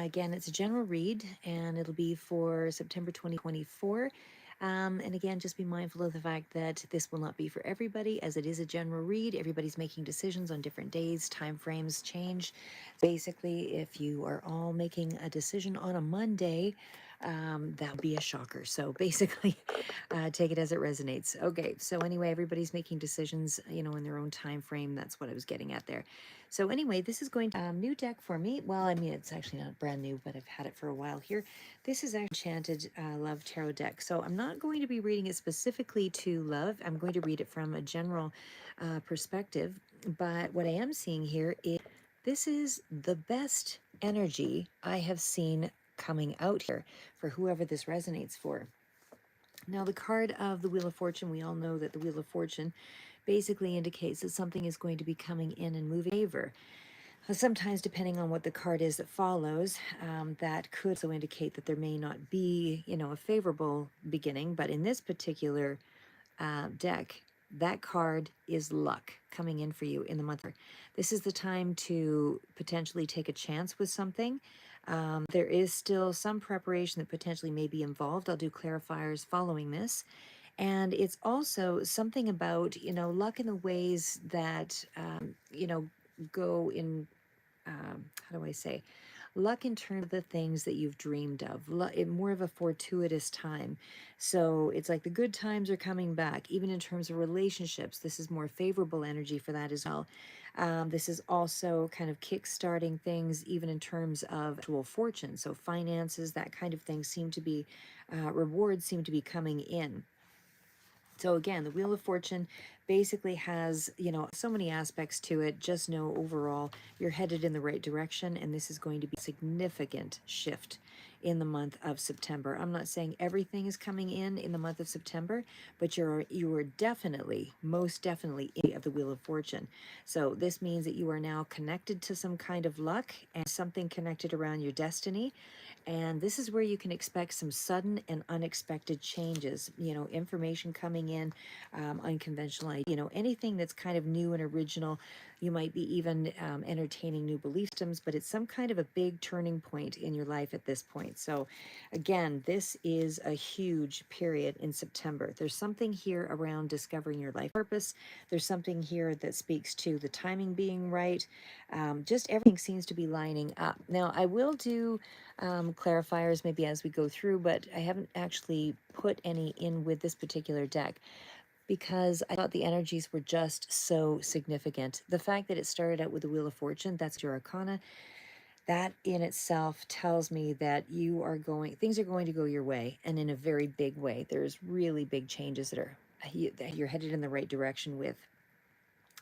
Again, it's a general read, and it'll be for September 2024. And again, just be mindful of the fact that this will not be for everybody, as it is a general read. Everybody's making decisions on different days, time frames change. Basically, if you are all making a decision on a Monday, that would be a shocker. So basically, take it as it resonates. Okay, so anyway, everybody's making decisions, in their own time frame. That's what I was getting at there. So anyway, this is going to new deck for me. Well, I mean, it's actually not brand new, but I've had it for a while here. This is actually Enchanted Love Tarot deck. So I'm not going to be reading it specifically to love. I'm going to read it from a general perspective. But what I am seeing here is this is the best energy I have seen coming out here for whoever this resonates for. Now, the card of the Wheel of Fortune, we all know that the Wheel of Fortune basically indicates that something is going to be coming in and moving in favor. Sometimes, depending on what the card is that follows, that could also indicate that there may not be, a favorable beginning. But in this particular deck, that card is luck coming in for you in the month. This is the time to potentially take a chance with something. There is still some preparation that potentially may be involved. I'll do clarifiers following this. And it's also something about, luck in the ways that, go in, how do I say, luck in terms of the things that you've dreamed of, more of a fortuitous time. So it's like the good times are coming back, even in terms of relationships. This is more favorable energy for that as well. This is also kind of kick-starting things, even in terms of actual fortune. So finances, that kind of thing seem to be, rewards seem to be coming in. So again, the Wheel of Fortune basically has, so many aspects to it. Just know overall you're headed in the right direction, and this is going to be a significant shift in the month of September. I'm not saying everything is coming in the month of September, but you are definitely, most definitely in of the Wheel of Fortune. So this means that you are now connected to some kind of luck and something connected around your destiny. And this is where you can expect some sudden and unexpected changes, information coming in, unconventional, anything that's kind of new and original. You might be even entertaining new belief systems, but it's some kind of a big turning point in your life at this point. So again, this is a huge period in September. There's something here around discovering your life purpose. There's something here that speaks to the timing being right. Just everything seems to be lining up. Now, I will do clarifiers maybe as we go through, but I haven't actually put any in with this particular deck because I thought the energies were just so significant. The fact that it started out with the Wheel of Fortune, that's your arcana, that in itself tells me that things are going to go your way, and in a very big way. There's really big changes that you're headed in the right direction with.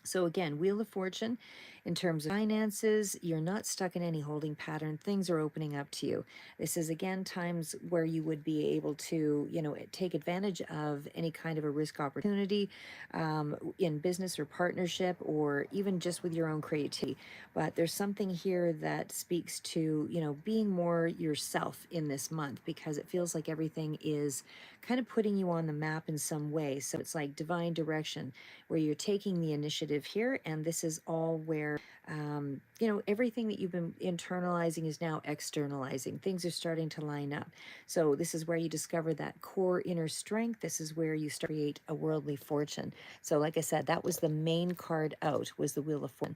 So again, Wheel of Fortune, in terms of finances, you're not stuck in any holding pattern. Things are opening up to you. This is, again, times where you would be able to, take advantage of any kind of a risk opportunity in business or partnership, or even just with your own creativity. But there's something here that speaks to, being more yourself in this month, because it feels like everything is kind of putting you on the map in some way. So it's like divine direction where you're taking the initiative here, and this is all where everything that you've been internalizing is now externalizing. Things are starting to line up. So this is where you discover that core inner strength. This is where you start to create a worldly fortune. So like I said, that was the main card out, was the Wheel of Fortune.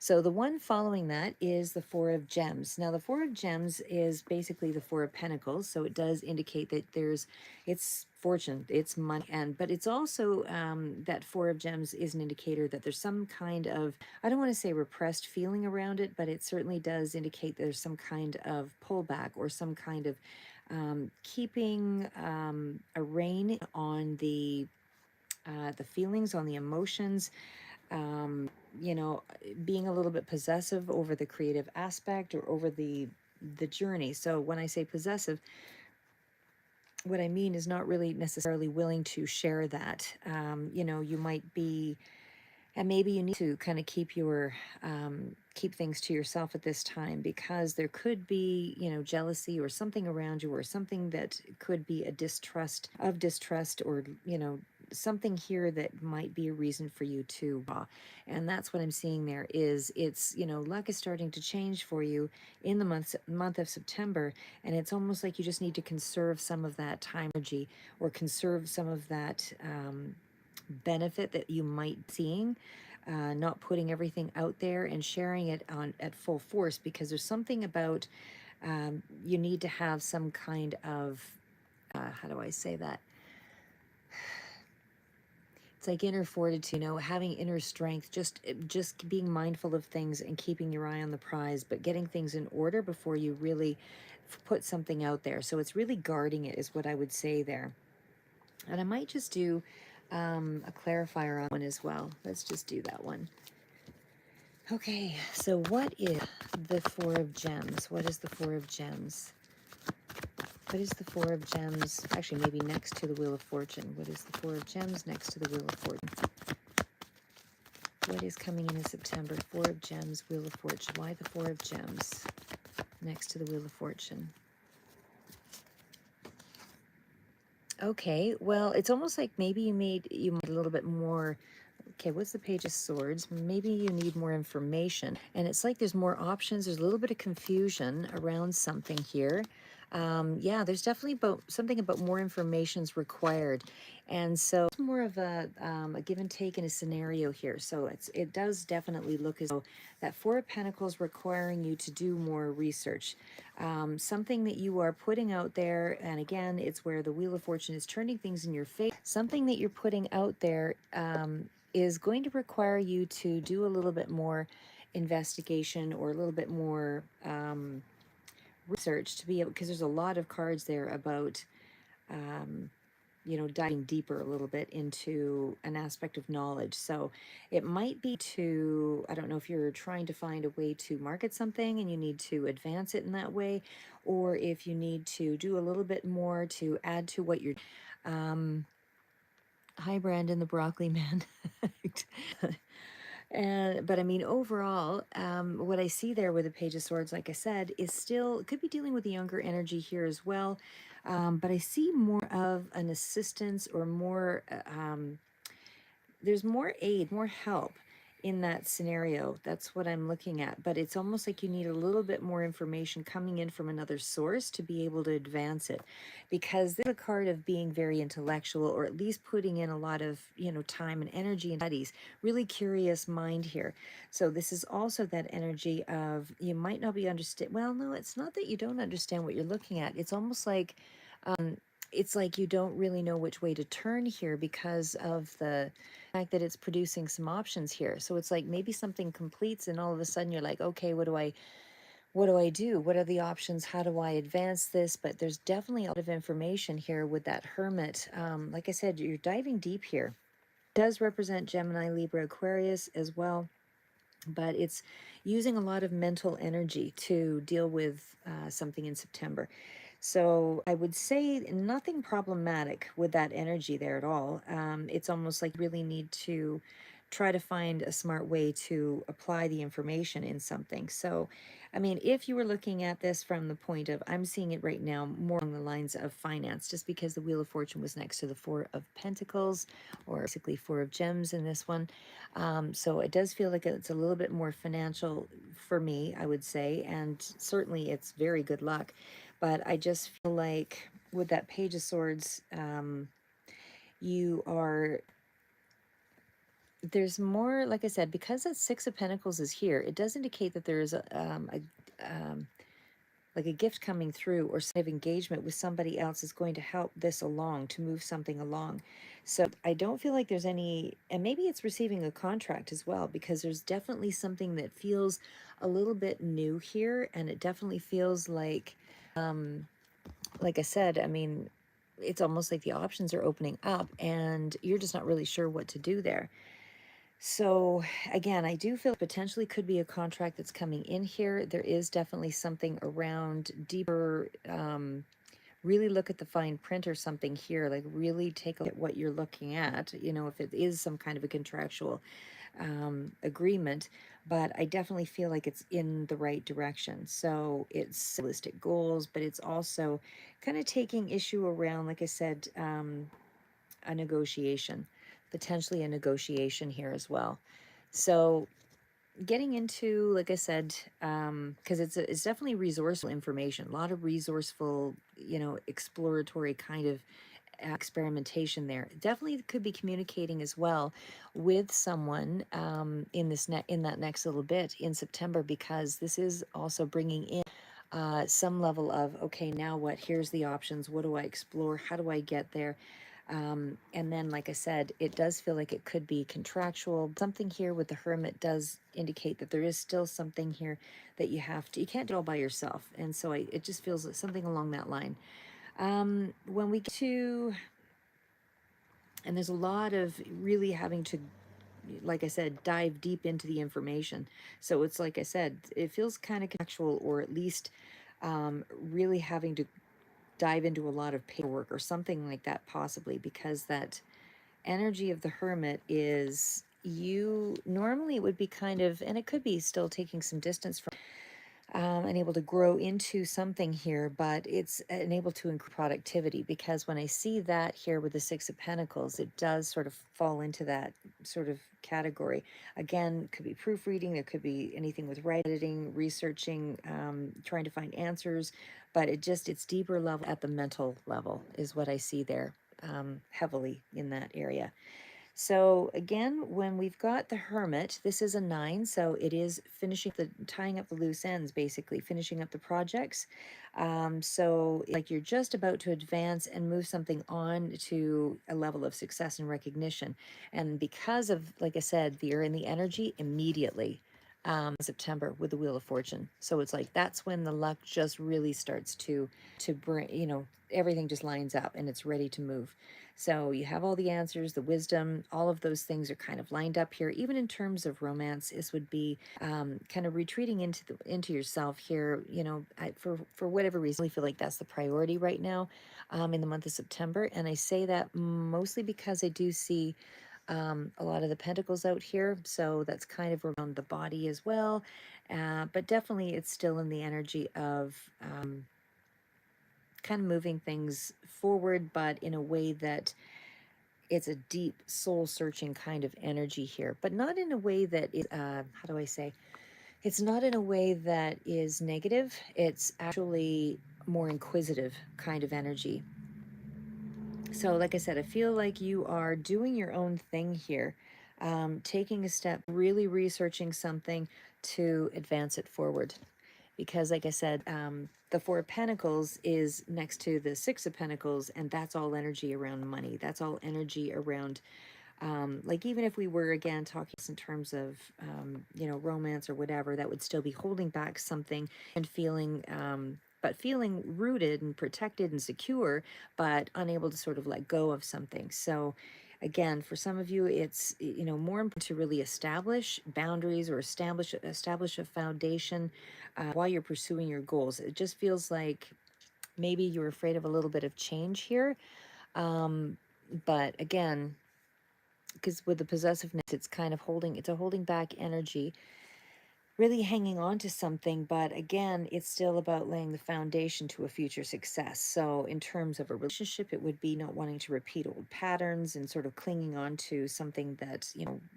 So the one following that is the Four of Gems. Now the Four of Gems is basically the Four of Pentacles. So it does indicate that it's fortune, it's money, but it's also that Four of Gems is an indicator that there's some kind of, I don't want to say repressed feeling around it, but it certainly does indicate there's some kind of pullback or some kind of keeping a rein on the feelings, on the emotions, being a little bit possessive over the creative aspect or over the journey. So when I say possessive, what I mean is not really necessarily willing to share that. You might be, and maybe you need to kind of keep keep things to yourself at this time, because there could be, jealousy or something around you, or something that could be a distrust, or, something here that might be a reason for you to and that's what I'm seeing there is it's, you know, luck is starting to change for you in the month of September, and it's almost like you just need to conserve some of that time energy, or conserve some of that benefit that you might seeing, not putting everything out there and sharing it on at full force, because there's something about you need to have some kind of how do I say that? It's like inner fortitude, you know, having inner strength, just being mindful of things and keeping your eye on the prize, but getting things in order before you really put something out there. So it's really guarding it is what I would say there. And I might just do a clarifier on one as well. Let's just do that one. Okay, so what is the Four of Gems? What is the Four of Gems? What is the Four of Gems? Actually, maybe next to the Wheel of Fortune. What is the Four of Gems next to the Wheel of Fortune? What is coming in September? Four of Gems, Wheel of Fortune. Why the Four of Gems next to the Wheel of Fortune? Okay, well, it's almost like maybe you made a little bit more. Okay, what's the Page of Swords? Maybe you need more information. And it's like there's more options. There's a little bit of confusion around something here. Yeah, there's definitely something about more information is required. And so it's more of a give and take in a scenario here. So it does definitely look as though that Four of Pentacles requiring you to do more research. Something that you are putting out there, and again, it's where the Wheel of Fortune is turning things in your face. Something that you're putting out there is going to require you to do a little bit more investigation, or a little bit more research to be able, because there's a lot of cards there about you know, diving deeper a little bit into an aspect of knowledge. So it might be to, I don't know if you're trying to find a way to market something and you need to advance it in that way, or if you need to do a little bit more to add to what you're. Hi, Brandon, the broccoli man. And but I mean, overall, what I see there with the Page of Swords, like I said, is still could be dealing with the younger energy here as well. But I see more of an assistance, or more. There's more aid, more help in that scenario. That's what I'm looking at. But it's almost like you need a little bit more information coming in from another source to be able to advance it. Because there's a card of being very intellectual, or at least putting in a lot of, you know, time and energy and studies. Really curious mind here. So this is also that energy of you might not be understand. Well, no, it's not that you don't understand what you're looking at. It's almost like it's like you don't really know which way to turn here, because of the fact that it's producing some options here. So it's like maybe something completes and all of a sudden you're like, okay, what do I do? What are the options? How do I advance this? But there's definitely a lot of information here with that Hermit. Like I said, you're diving deep here. It does represent Gemini, Libra, Aquarius as well, but it's using a lot of mental energy to deal with something in September. So I would say nothing problematic with that energy there at all. It's almost like you really need to try to find a smart way to apply the information in something. So, I mean, if you were looking at this from the point of, I'm seeing it right now more along the lines of finance, just because the Wheel of Fortune was next to the Four of Pentacles, or basically Four of Gems in this one. So it does feel like it's a little bit more financial for me, I would say, and certainly it's very good luck. But I just feel like with that Page of Swords, you are, there's more, like I said, because that Six of Pentacles is here, it does indicate that there is like a gift coming through, or sort of engagement with somebody else is going to help this along, to move something along. So I don't feel like there's any, and maybe it's receiving a contract as well, because there's definitely something that feels a little bit new here, and it definitely feels like I said, I mean, it's almost like the options are opening up and you're just not really sure what to do there. So again, I do feel potentially could be a contract that's coming in here. There is definitely something around deeper, really look at the fine print or something here, like really take a look at what you're looking at, you know, if it is some kind of a contractual agreement. But I definitely feel like it's in the right direction. So it's realistic goals, but it's also kind of taking issue around, like I said, a negotiation, potentially a negotiation here as well. So getting into, like I said, because it's definitely resourceful information, a lot of resourceful, exploratory kind of experimentation there. Definitely could be communicating as well with someone in that next little bit in September, because this is also bringing in some level of, okay, now what? Here's the options. What do I explore? How do I get there? And then, like I said, it does feel like it could be contractual. Something here with the Hermit does indicate that there is still something here that you can't do it all by yourself. And so it just feels like something along that line. When we get to, and there's a lot of really having to, like I said, dive deep into the information. So it's like I said, it feels kind of actual, or at least really having to dive into a lot of paperwork or something like that, possibly, because that energy of the Hermit is, you normally it would be kind of, and it could be still taking some distance from and able to grow into something here, but it's enabled to increase productivity, because when I see that here with the Six of Pentacles, it does sort of fall into that sort of category. Again, could be proofreading, there could be anything with writing, editing, researching, trying to find answers, but it's deeper level at the mental level is what I see there, heavily in that area. So again, when we've got the Hermit, this is a 9, so it is tying up the loose ends, basically finishing up the projects. So like you're just about to advance and move something on to a level of success and recognition. And because of, like I said, you're in the energy immediately. September with the Wheel of Fortune, so it's like that's when the luck just really starts to bring, everything just lines up and it's ready to move. So you have all the answers, the wisdom, all of those things are kind of lined up here. Even in terms of romance, this would be kind of retreating into yourself here. For whatever reason, we feel like that's the priority right now in the month of September. And I say that mostly because I do see a lot of the pentacles out here, so that's kind of around the body as well. But definitely, it's still in the energy of kind of moving things forward, but in a way that it's a deep soul searching kind of energy here, but not in a way that is, how do I say? It's not in a way that is negative. It's actually more inquisitive kind of energy. So, like I said, I feel like you are doing your own thing here, taking a step, really researching something to advance it forward. Because, like I said, the Four of Pentacles is next to the Six of Pentacles, and that's all energy around money. That's all energy around, like, even if we were again talking in terms of, romance or whatever, that would still be holding back something and feeling, but feeling rooted and protected and secure, but unable to sort of let go of something. So, again, for some of you, it's, more important to really establish boundaries or establish a foundation while you're pursuing your goals. It just feels like maybe you're afraid of a little bit of change here. But again, because with the possessiveness, it's a holding back energy, really hanging on to something. But again, it's still about laying the foundation to a future success. So in terms of a relationship, it would be not wanting to repeat old patterns and sort of clinging on to something that,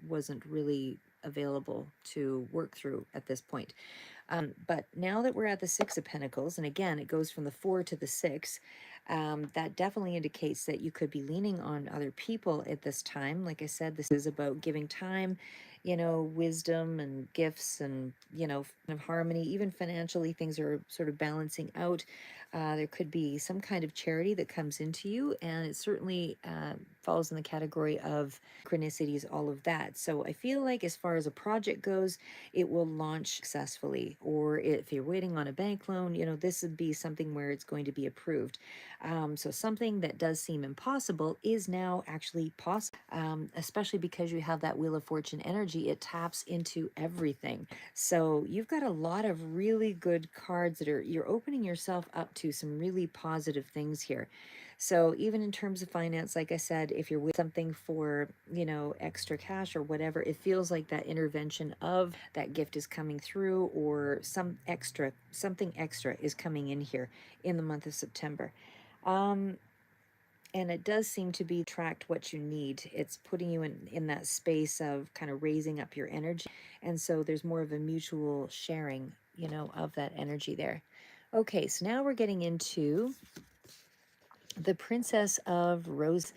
wasn't really available to work through at this point. But now that we're at the Six of Pentacles, and again, it goes from the 4 to the 6, that definitely indicates that you could be leaning on other people at this time. Like I said, this is about giving time, wisdom and gifts and, kind of harmony. Even financially, things are sort of balancing out. There could be some kind of charity that comes into you, and it certainly falls in the category of synchronicities, all of that. So I feel like as far as a project goes, it will launch successfully. Or if you're waiting on a bank loan, this would be something where it's going to be approved. So something that does seem impossible is now actually possible, especially because you have that Wheel of Fortune energy. It taps into everything. So you've got a lot of really good cards you're opening yourself up to some really positive things here. So even in terms of finance, like I said, if you're with something for, extra cash or whatever, it feels like that intervention of that gift is coming through, or something extra is coming in here in the month of September. Um, And it does seem to be attract what you need. It's putting you in that space of kind of raising up your energy. And so there's more of a mutual sharing, you know, of that energy there. Okay, so now we're getting into the Princess of Roses.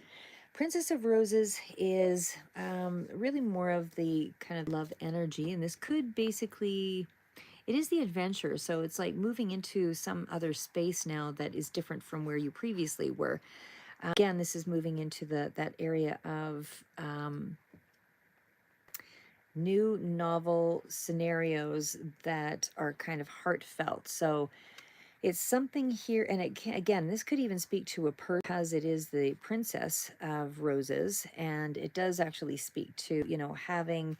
Princess of Roses is really more of the kind of love energy, and this could basically, it is the adventure. So it's like moving into some other space now that is different from where you previously were. Again, this is moving into that area of new novel scenarios that are kind of heartfelt. So it's something here, and it can, again, this could even speak to a person because it is the Princess of Roses, and it does actually speak to, you know, having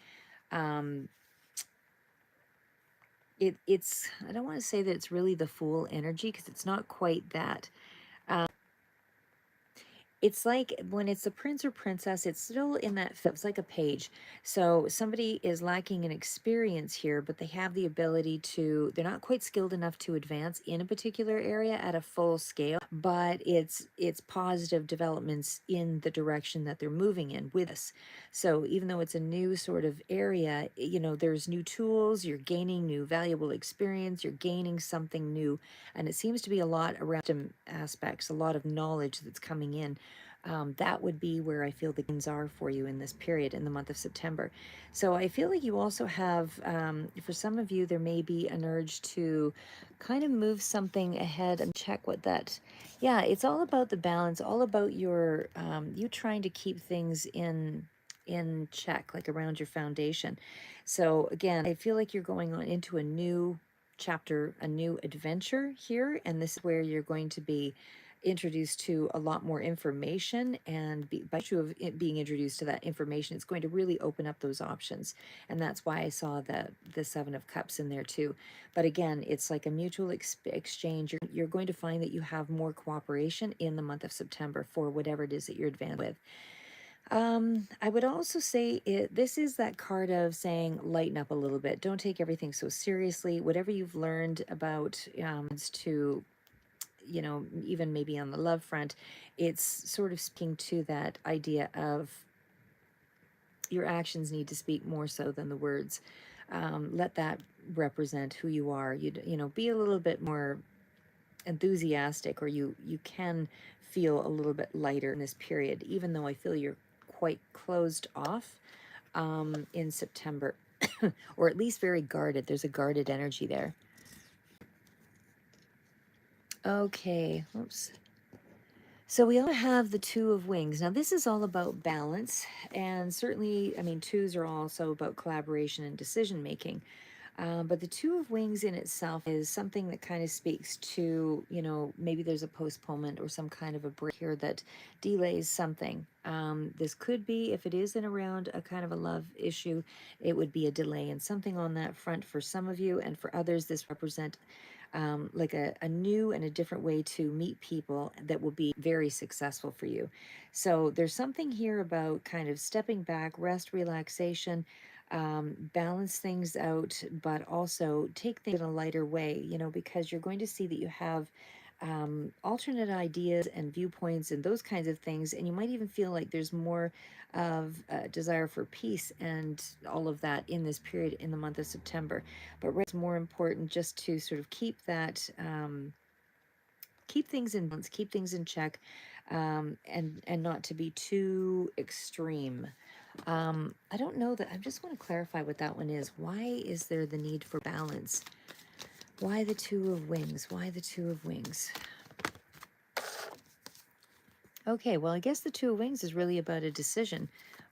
it's, I don't want to say that it's really the Fool energy because it's not quite that. It's like when it's a prince or princess, it's still in that, it's like a page. So somebody is lacking an experience here, but they have the ability to, they're not quite skilled enough to advance in a particular area at a full scale, but it's positive developments in the direction that they're moving in with us. So even though it's a new sort of area, you know, there's new tools, you're gaining new valuable experience, you're gaining something new, and it seems to be a lot around aspects, a lot of knowledge that's coming in. That would be where I feel the gains are for you in this period in the month of September. So I feel like you also have, for some of you, there may be an urge to kind of move something ahead and check what that, yeah, it's all about the balance, all about your, you trying to keep things in check, like around your foundation. So again, I feel like you're going on into a new chapter, a new adventure here, and this is where you're going to be introduced to a lot more information, and by virtue of it being introduced to that information, it's going to really open up those options. And that's why I saw the Seven of Cups in there too. But again, it's like a mutual exchange. You're going to find that you have more cooperation in the month of September for whatever it is that you're advanced with. I would also say this is that card of saying, lighten up a little bit. Don't take everything so seriously. Whatever you've learned about to, you know, even maybe on the love front, it's sort of speaking to that idea of your actions need to speak more so than the words. Let that represent who you are. You know, be a little bit more enthusiastic, or you can feel a little bit lighter in this period, even though I feel you're quite closed off in September, or at least very guarded. There's a guarded energy there. Okay, oops. So we also have the Two of Wings. Now this is all about balance, and certainly, I mean, twos are also about collaboration and decision making. But the Two of Wings in itself is something that kind of speaks to, you know, maybe there's a postponement or some kind of a break here that delays something. This could be, if it is in around a kind of a love issue, it would be a delay in something on that front for some of you, and for others, this represent like a new and a different way to meet people that will be very successful for you. So there's something here about kind of stepping back, rest, relaxation, balance things out, but also take things in a lighter way, you know, because you're going to see that you have alternate ideas and viewpoints and those kinds of things. And you might even feel like there's more of a desire for peace and all of that in this period in the month of September. But it's more important just to sort of keep that, keep things in balance, keep things in check, and not to be too extreme. I don't know that, I just want to clarify what that one is. Why is there the need for balance? Why the Two of Wings? Why the Two of Wings? Okay, well, I guess the Two of Wings is really about a decision.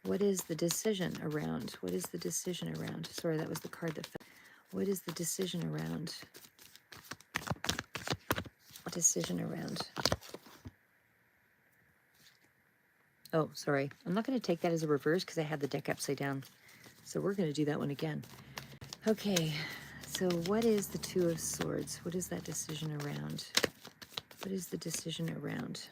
What is the decision around? What is the decision around? Sorry, that was the card that fell. What is the decision around? Decision around. Oh, sorry. I'm not going to take that as a reverse because I had the deck upside down. So we're going to do that one again. Okay, so what is the Two of Swords? What is that decision around? What is the decision around?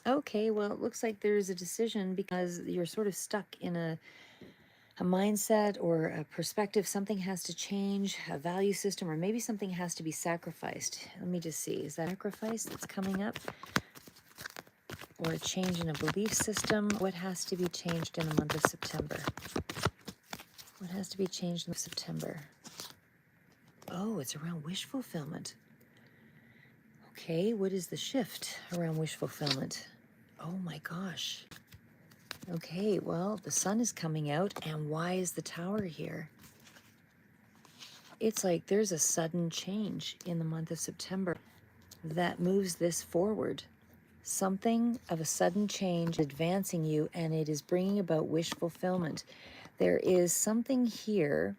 Okay, well, it looks like there's a decision because you're sort of stuck in a a mindset or a perspective. Something has to change, a value system, or maybe something has to be sacrificed. Let me just see. Is that sacrifice that's coming up? Or a change in a belief system? What has to be changed in the month of September? What has to be changed in September? Oh, it's around wish fulfillment. Okay, what is the shift around wish fulfillment? Oh my gosh. Okay, well, the sun is coming out, and why is the tower here? It's like there's a sudden change in the month of September that moves this forward. Something of a sudden change advancing you, and it is bringing about wish fulfillment. There is something here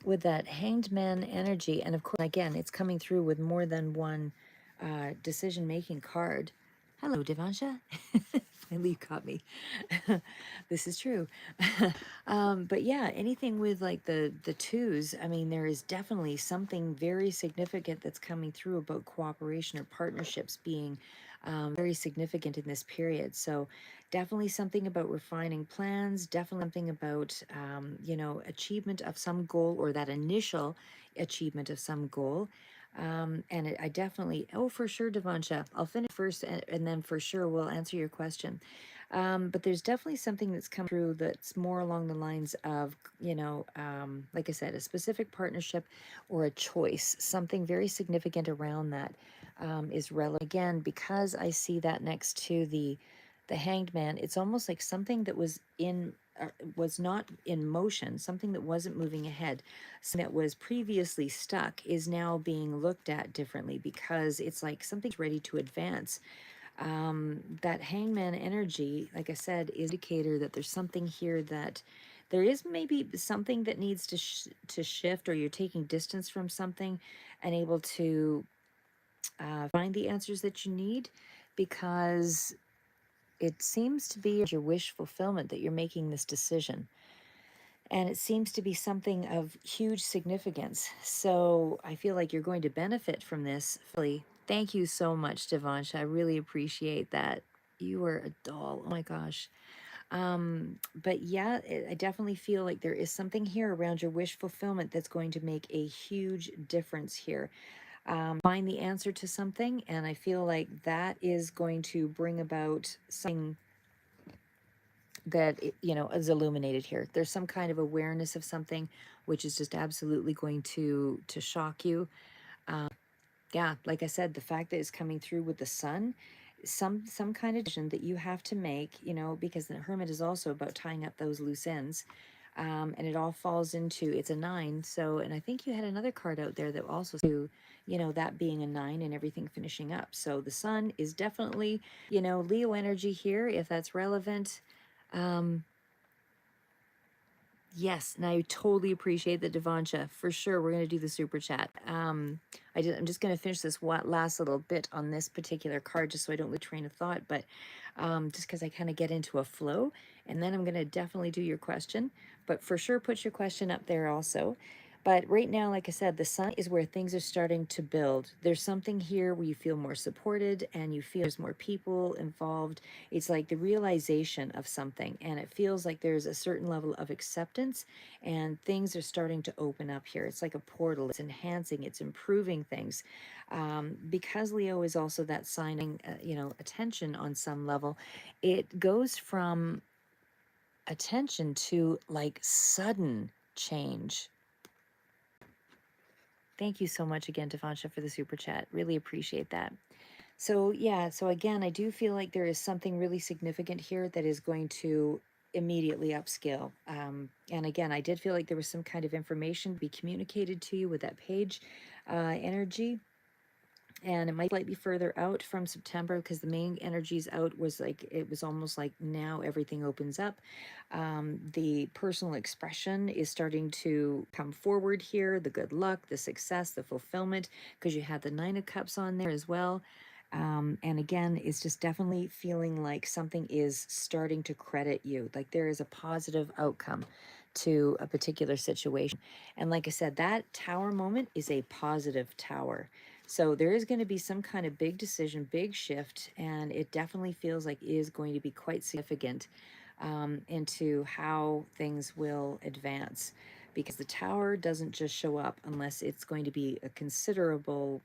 with that hanged man energy, and of course, again, it's coming through with more than one decision-making card. Hello, Devansha. Finally, you caught me. This is true. But yeah, anything with like the twos, I mean, there is definitely something very significant that's coming through about cooperation or partnerships being very significant in this period. So definitely something about refining plans, definitely something about, achievement of some goal, or that initial achievement of some goal. I definitely, oh, for sure, Devansha, I'll finish first, and then for sure we'll answer your question. But there's definitely something that's come through that's more along the lines of, like I said, a specific partnership or a choice, something very significant around that is relevant. Again, because I see that next to the hanged man, it's almost like something that was not in motion, something that wasn't moving ahead, something that was previously stuck is now being looked at differently, because it's like something's ready to advance. That hangman energy, like I said, is an indicator that there's something here that there is maybe something that needs to shift, or you're taking distance from something and able to find the answers that you need, because it seems to be your wish fulfillment that you're making this decision. And it seems to be something of huge significance. So I feel like you're going to benefit from this. Thank you so much, Devansh. I really appreciate that. You were a doll. Oh my gosh. But yeah, I definitely feel like there is something here around your wish fulfillment that's going to make a huge difference here. Find the answer to something, and I feel like that is going to bring about something that is illuminated here. There's some kind of awareness of something which is just absolutely going to shock you. Yeah, like I said, the fact that it's coming through with the sun, some kind of decision that you have to make, because the hermit is also about tying up those loose ends. And it all falls into, it's a 9. So, and I think you had another card out there that also, that being a 9 and everything finishing up. So the sun is definitely, Leo energy here, if that's relevant. Yes, and I totally appreciate the Devansha. For sure, we're going to do the super chat. I'm just going to finish this last little bit on this particular card, just so I don't lose train of thought. But just because I kind of get into a flow, and then I'm going to definitely do your question. But for sure, put your question up there also. But right now, like I said, the sun is where things are starting to build. There's something here where you feel more supported, and you feel there's more people involved. It's like the realization of something, and it feels like there's a certain level of acceptance, and things are starting to open up here. It's like a portal. It's enhancing, it's improving things. Because Leo is also that signing, attention on some level, it goes from attention to like sudden change. Thank you so much again, Devansha, for the super chat. Really appreciate that. So yeah, so again, I do feel like there is something really significant here that is going to immediately upscale. And again, I did feel like there was some kind of information to be communicated to you with that page energy. And it might slightly further out from September, because the main energies out was like, it was almost like now everything opens up. The personal expression is starting to come forward here, the good luck, the success, the fulfillment, because you had the 9 of Cups on there as well. And again, it's just definitely feeling like something is starting to credit you, like there is a positive outcome to a particular situation. And like I said, that tower moment is a positive tower. So there is going to be some kind of big decision, big shift, and it definitely feels like it is going to be quite significant. into how things will advance. Because the Tower doesn't just show up unless it's going to be a considerable,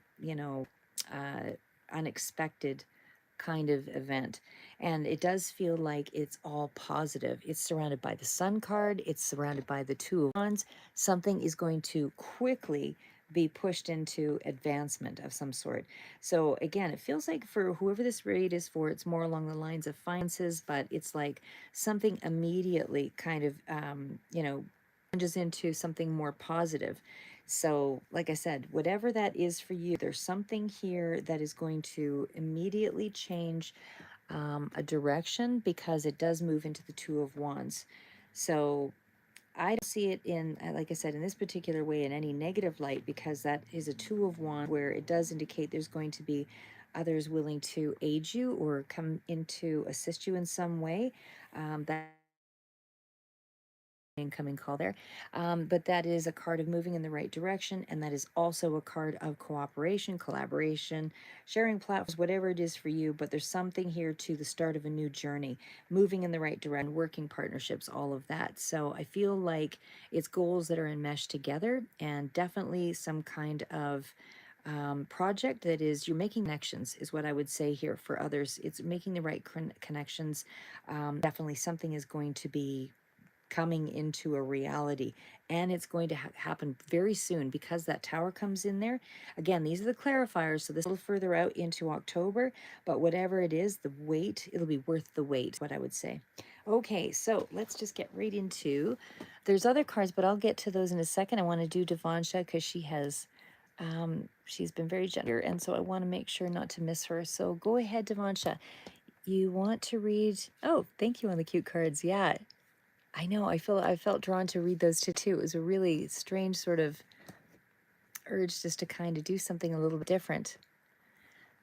unexpected kind of event. And it does feel like it's all positive. It's surrounded by the Sun card, it's surrounded by the Two of Wands. Something is going to quickly be pushed into advancement of some sort. So again, it feels like for whoever this read is for, it's more along the lines of finances, but it's like something immediately kind of, changes into something more positive. So, like I said, whatever that is for you, there's something here that is going to immediately change a direction because it does move into the Two of Wands. So, I don't see it in, like I said, in this particular way in any negative light, because that is a Two of Wands where it does indicate there's going to be others willing to aid you or come in to assist you in some way. That incoming call there. But that is a card of moving in the right direction, and that is also a card of cooperation, collaboration, sharing platforms, whatever it is for you. But there's something here to the start of a new journey, moving in the right direction, working partnerships, all of that. So I feel like it's goals that are enmeshed together, and definitely some kind of project that is, you're making connections is what I would say here for others. It's making the right connections. Definitely something is going to be coming into a reality, and it's going to happen very soon because that Tower comes in there. Again, these are the clarifiers, so this is a little further out into October, but whatever it is, the wait, it'll be worth the wait, what I would say. Okay, so let's just get right into, there's other cards, but I'll get to those in a second. I want to do Devansha because she's been very generous, and so I want to make sure not to miss her. So go ahead, Devansha. You want to read, oh, thank you on the cute cards. Yeah, I know. I felt drawn to read those too. It was a really strange sort of urge just to kind of do something a little bit different.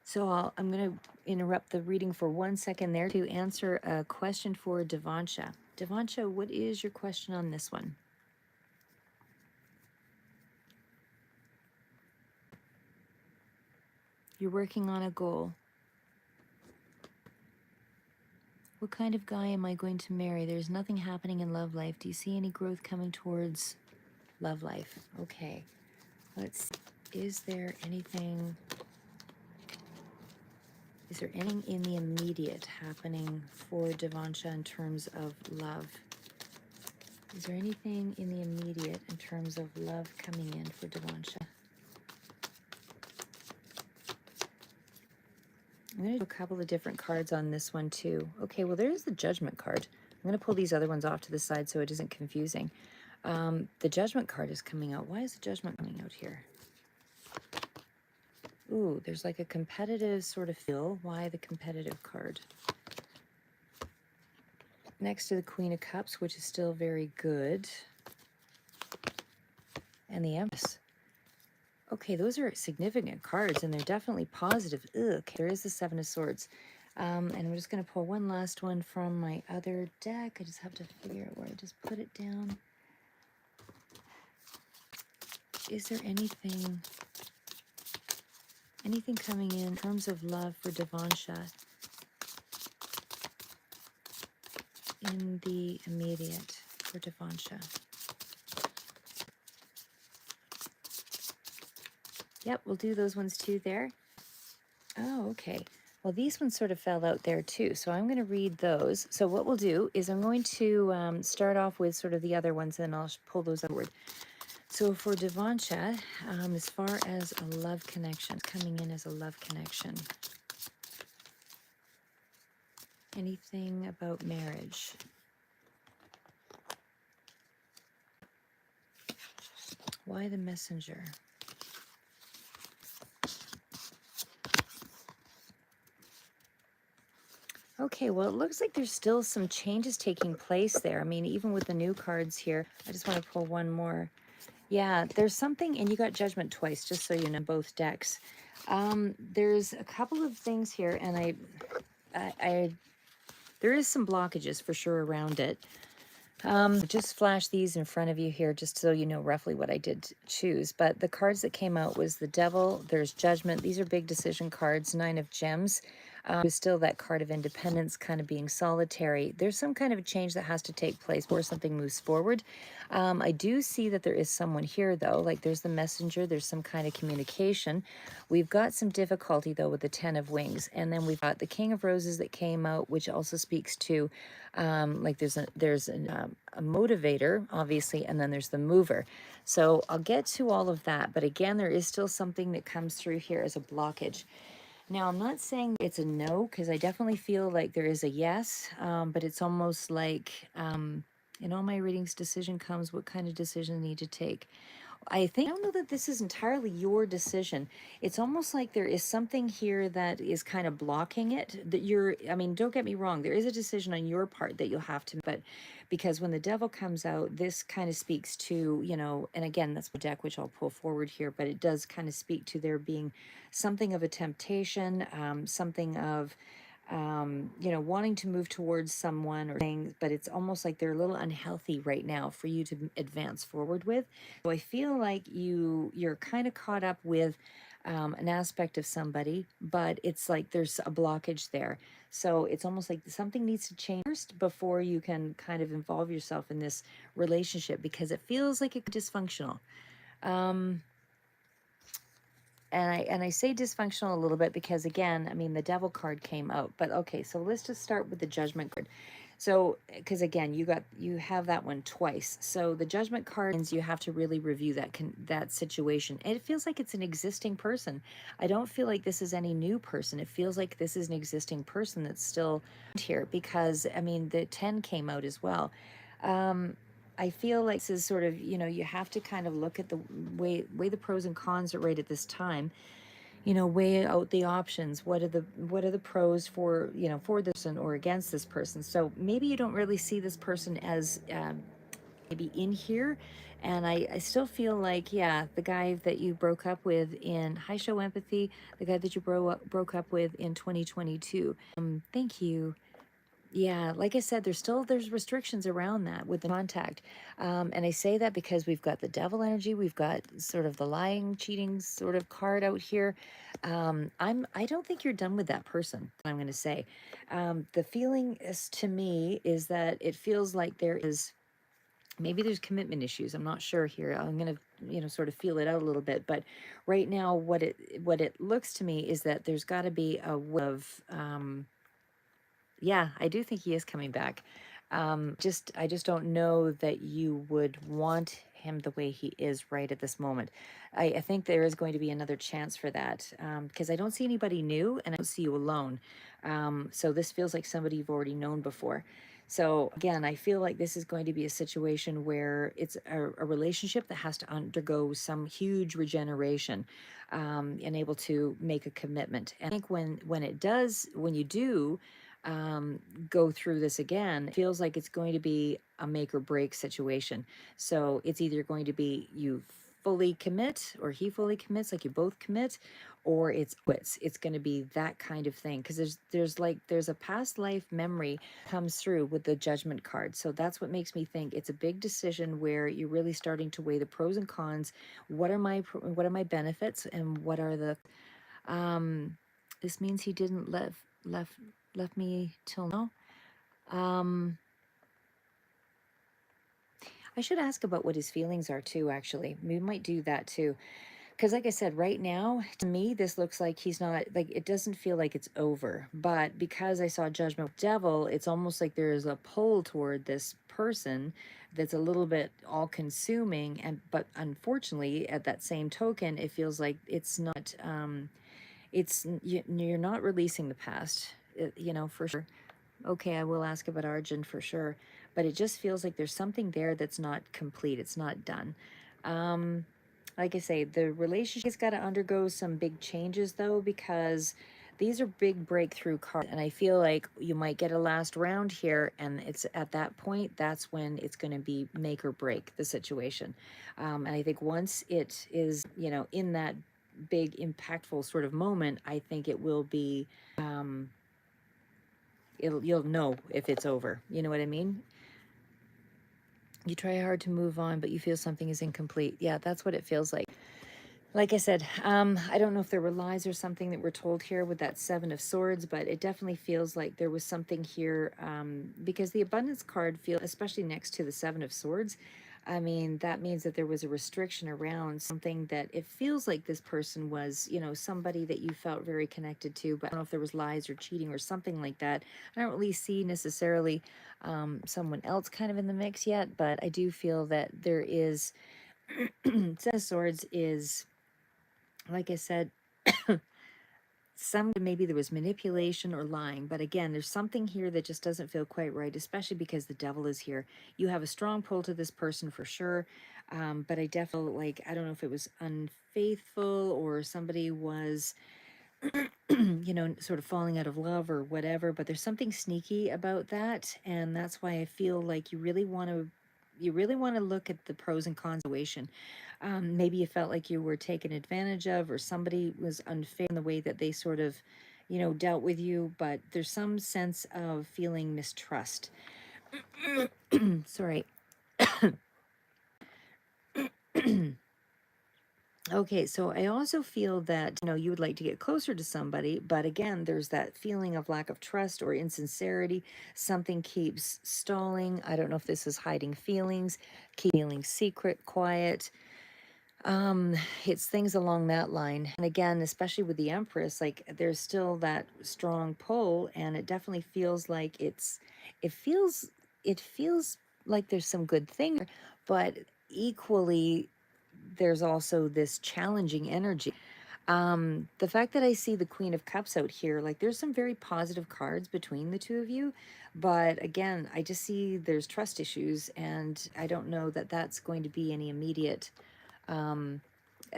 So I'm going to interrupt the reading for 1 second there to answer a question for Devansha. Devansha, what is your question on this one? You're working on a goal. What kind of guy am I going to marry? There's nothing happening in love life. Do you see any growth coming towards love life? Okay. Let's, is there anything in the immediate happening for Devansha in terms of love? Is there anything in the immediate in terms of love coming in for Devansha? I'm going to do a couple of different cards on this one too. Okay, well, there's the Judgment card. I'm going to pull these other ones off to the side so it isn't confusing. The Judgment card is coming out. Why is the Judgment coming out here? Ooh, there's like a competitive sort of feel. Why the competitive card? Next to the Queen of Cups, which is still very good. And the Empress. Okay, those are significant cards, and they're definitely positive. Ugh, okay, there is the Seven of Swords. And I'm just going to pull one last one from my other deck. I just have to figure out where I just put it down. Is there anything coming in terms of love for Devansha in the immediate for Devansha? Yep, we'll do those ones too there. Oh, okay. Well, these ones sort of fell out there too, so I'm going to read those. So what we'll do is I'm going to start off with sort of the other ones, and I'll pull those outward. So for Devansha, as far as a love connection, coming in as a love connection, anything about marriage? Why the Messenger? Okay, well, it looks like there's still some changes taking place there. I mean, even with the new cards here, I just want to pull one more. Yeah, there's something, and you got Judgment twice, just so you know, both decks. There's a couple of things here, and there is some blockages for sure around it. Just flash these in front of you here, just so you know roughly what I did choose. But the cards that came out was the Devil, there's Judgment. These are big decision cards, 9 of Gems. There's still that card of independence, kind of being solitary. There's some kind of a change that has to take place before something moves forward. I do see that there is someone here, though. Like there's the messenger, there's some kind of communication. We've got some difficulty, though, with the Ten of Wings. And then we've got the King of Roses that came out, which also speaks to like a motivator, obviously, and then there's the mover. So I'll get to all of that. But again, there is still something that comes through here as a blockage. Now, I'm not saying it's a no, because I definitely feel like there is a yes, but it's almost like in all my readings, decision comes, what kind of decision I need to take. I don't know that this is entirely your decision. It's almost like there is something here that is kind of blocking it. I mean, don't get me wrong, there is a decision on your part that you'll have to, but because when the devil comes out, this kind of speaks to, and again, that's the deck, which I'll pull forward here, but it does kind of speak to there being something of a temptation, something of, wanting to move towards someone or things, but it's almost like they're a little unhealthy right now for you to advance forward with. So I feel like you're kind of caught up with an aspect of somebody, but it's like there's a blockage there. So it's almost like something needs to change first before you can kind of involve yourself in this relationship, because it feels like it's dysfunctional. And I say dysfunctional a little bit because, again, I mean, the devil card came out. But okay, so let's just start with the judgment card. So, because again, you have that one twice. So the judgment card means you have to really review that situation. And it feels like it's an existing person. I don't feel like this is any new person. It feels like this is an existing person that's still here, because I mean, the 10 came out as well. I feel like this is sort of, you have to kind of look at the way the pros and cons are right at this time. Weigh out the options. What are the pros for, for this person or against this person? So maybe you don't really see this person as maybe in here. And I still feel like, yeah, the guy that you broke up with in High Show Empathy, the guy that you broke up with in 2022. Thank you. Yeah, like I said, there's restrictions around that with the contact, and I say that because we've got the devil energy, we've got sort of the lying, cheating sort of card out here. I don't think you're done with that person. I'm going to say, the feeling is to me is that it feels like there is maybe there's commitment issues. I'm not sure here. I'm going to sort of feel it out a little bit, but right now what it looks to me is that there's got to be a way of yeah, I do think he is coming back. I just don't know that you would want him the way he is right at this moment. I think there is going to be another chance for that, because I don't see anybody new and I don't see you alone. So this feels like somebody you've already known before. So again, I feel like this is going to be a situation where it's a relationship that has to undergo some huge regeneration, and able to make a commitment. And I think when you do go through this again, it feels like it's going to be a make or break situation. So it's either going to be you fully commit or he fully commits, like you both commit, or it's quits. It's going to be that kind of thing, because there's a past life memory comes through with the judgment card. So that's what makes me think it's a big decision where you're really starting to weigh the pros and cons. What are my benefits, and what are the this means he didn't left me till now. I should ask about what his feelings are too, actually. We might do that too. Because like I said, right now, to me, this looks like he's not, like, it doesn't feel like it's over. But because I saw Judgment Devil, it's almost like there is a pull toward this person that's a little bit all consuming. But unfortunately, at that same token, it feels like it's not, you're not releasing the past, for sure. Okay, I will ask about Arjun for sure, but it just feels like there's something there that's not complete. It's not done. Um, like I say, the relationship's got to undergo some big changes though, because these are big breakthrough cards, and I feel like you might get a last round here, and it's at that point that's when it's going to be make or break the situation. And I think once it is, in that big impactful sort of moment, I think it will be. You'll know if it's over. You know what I mean? You try hard to move on, but you feel something is incomplete. Yeah, that's what it feels like. Like I said, I don't know if there were lies or something that were told here with that Seven of Swords, but it definitely feels like there was something here, because the Abundance card feels, especially next to the Seven of Swords, I mean, that means that there was a restriction around something that it feels like this person was, somebody that you felt very connected to, but I don't know if there was lies or cheating or something like that. I don't really see necessarily someone else kind of in the mix yet, but I do feel that there is, Seven of Swords is, like I said, some maybe there was manipulation or lying, but again, there's something here that just doesn't feel quite right, especially because the devil is here. You have a strong pull to this person for sure, but I definitely, like, I don't know if it was unfaithful or somebody was, sort of falling out of love or whatever, but there's something sneaky about that, and that's why I feel like you really want to look at the pros and cons of the situation. Maybe you felt like you were taken advantage of, or somebody was unfair in the way that they sort of, dealt with you, but there's some sense of feeling mistrust. Sorry. Okay, so I also feel that, you would like to get closer to somebody, but again, there's that feeling of lack of trust or insincerity. Something keeps stalling. I don't know if this is hiding feelings, keep feeling secret, quiet. Um, it's things along that line. And again, especially with the Empress, like there's still that strong pull, and it definitely feels like it feels, it feels like there's some good thing, but equally there's also this challenging energy. The fact that I see the Queen of Cups out here, like there's some very positive cards between the two of you, but again, I just see there's trust issues, and I don't know that that's going to be any immediate, um,